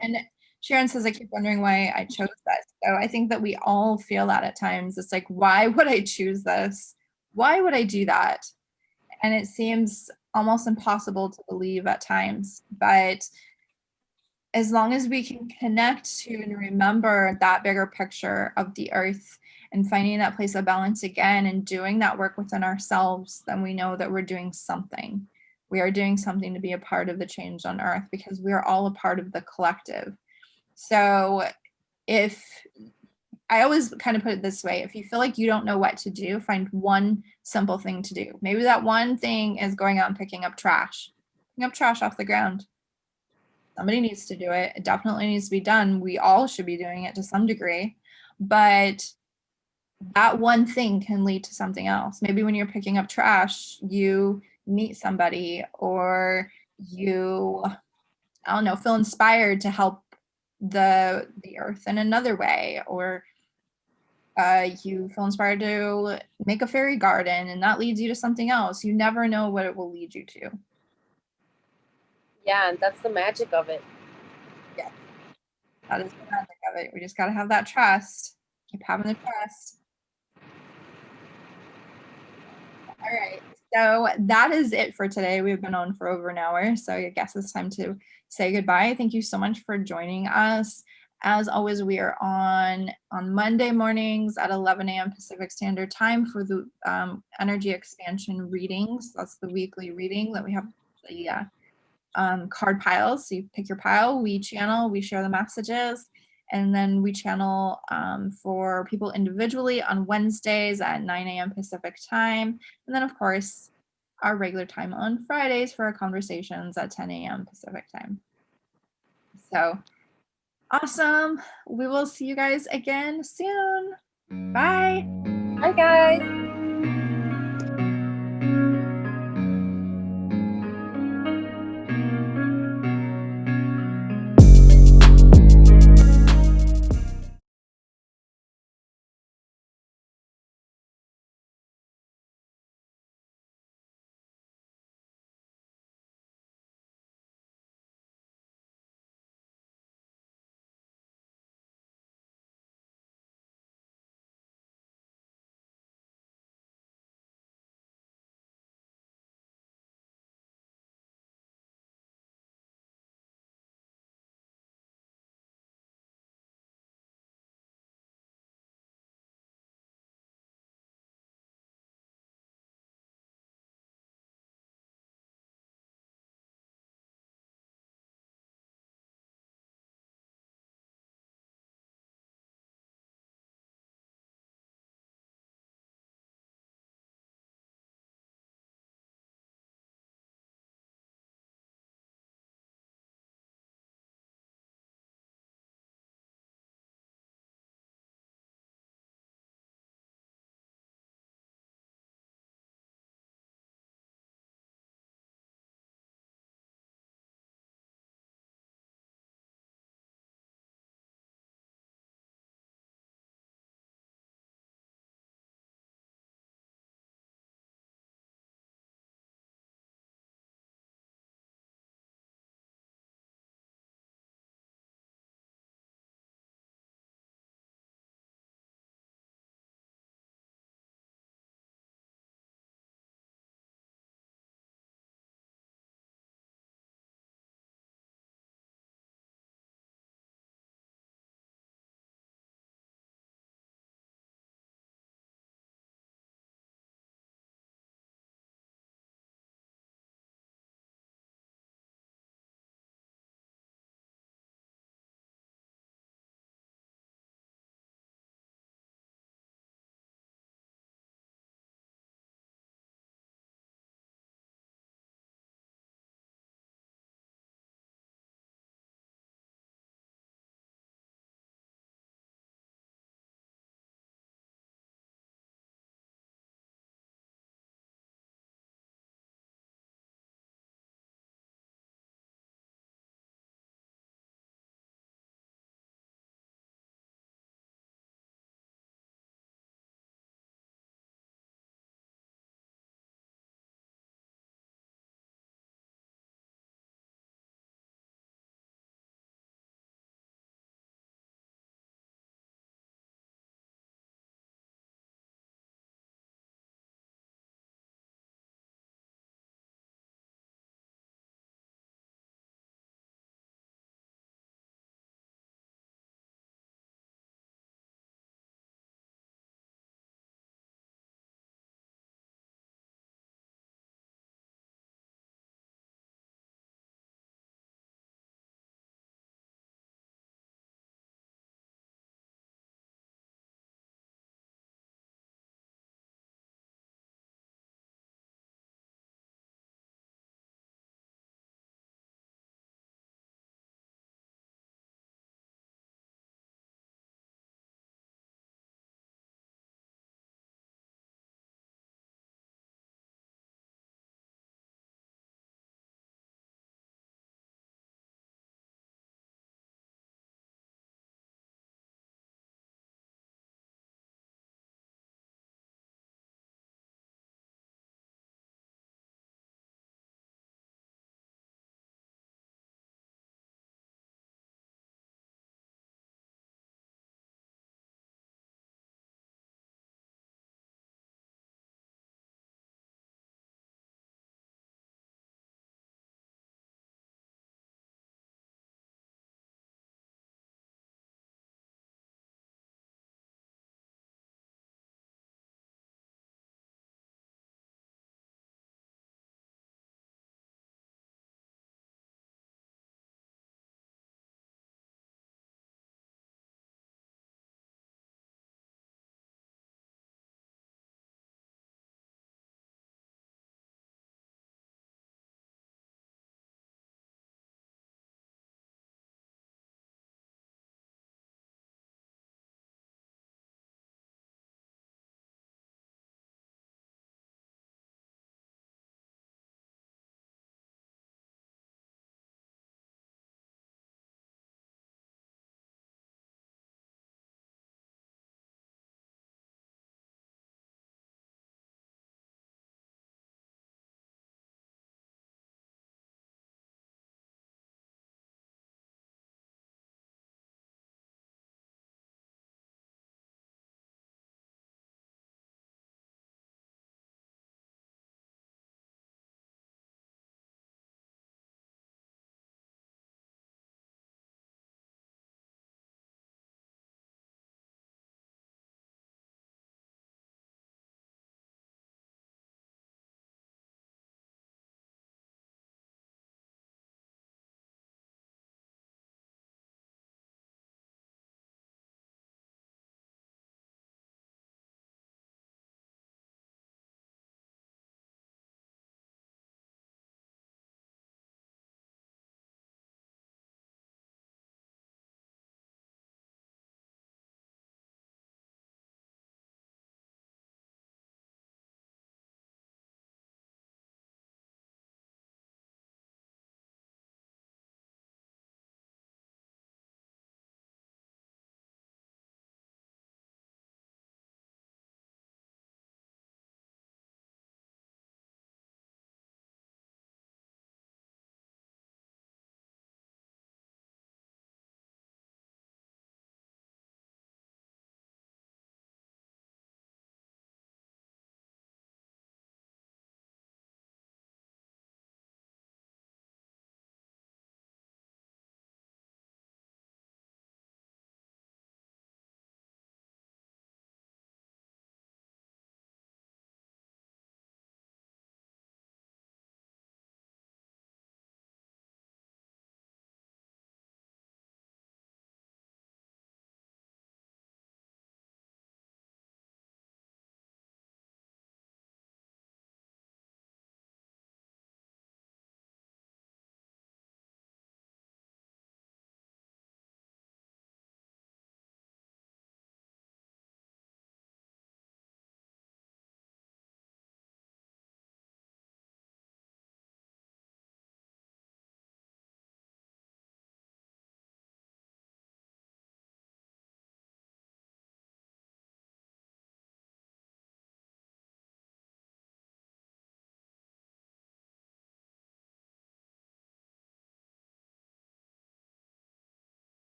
And Sharon says, I keep wondering why I chose this. So I think that we all feel that at times. It's like, why would I choose this? Why would I do that? And it seems almost impossible to believe at times. But as long as we can connect to and remember that bigger picture of the earth and finding that place of balance again and doing that work within ourselves, then we know that we're doing something. We are doing something to be a part of the change on earth because we are all a part of the collective. So if I always kind of put it this way, if you feel like you don't know what to do, find one simple thing to do. Maybe that one thing is going out and picking up trash off the ground. Somebody needs to do it. It definitely needs to be done. We all should be doing it to some degree, but that one thing can lead to something else. Maybe when you're picking up trash, you meet somebody or you, I don't know, feel inspired to help the earth in another way, or you feel inspired to make a fairy garden and that leads you to something else. You never know what it will lead you to. Yeah, and that's the magic of it. Yeah, that is the magic of it. We just got to have that trust. Keep having the trust. All right. So that is it for today. We've been on for over an hour. So I guess it's time to say goodbye. Thank you so much for joining us. As always, we are on Monday mornings at 11 a.m. Pacific Standard Time for the energy expansion readings. That's the weekly reading that we have the card piles. So you pick your pile, we channel, we share the messages, and then we channel for people individually on Wednesdays at 9 a.m. Pacific time. And then, of course, our regular time on Fridays for our conversations at 10 a.m. Pacific time. So awesome. We will see you guys again soon. Bye. Hi, guys.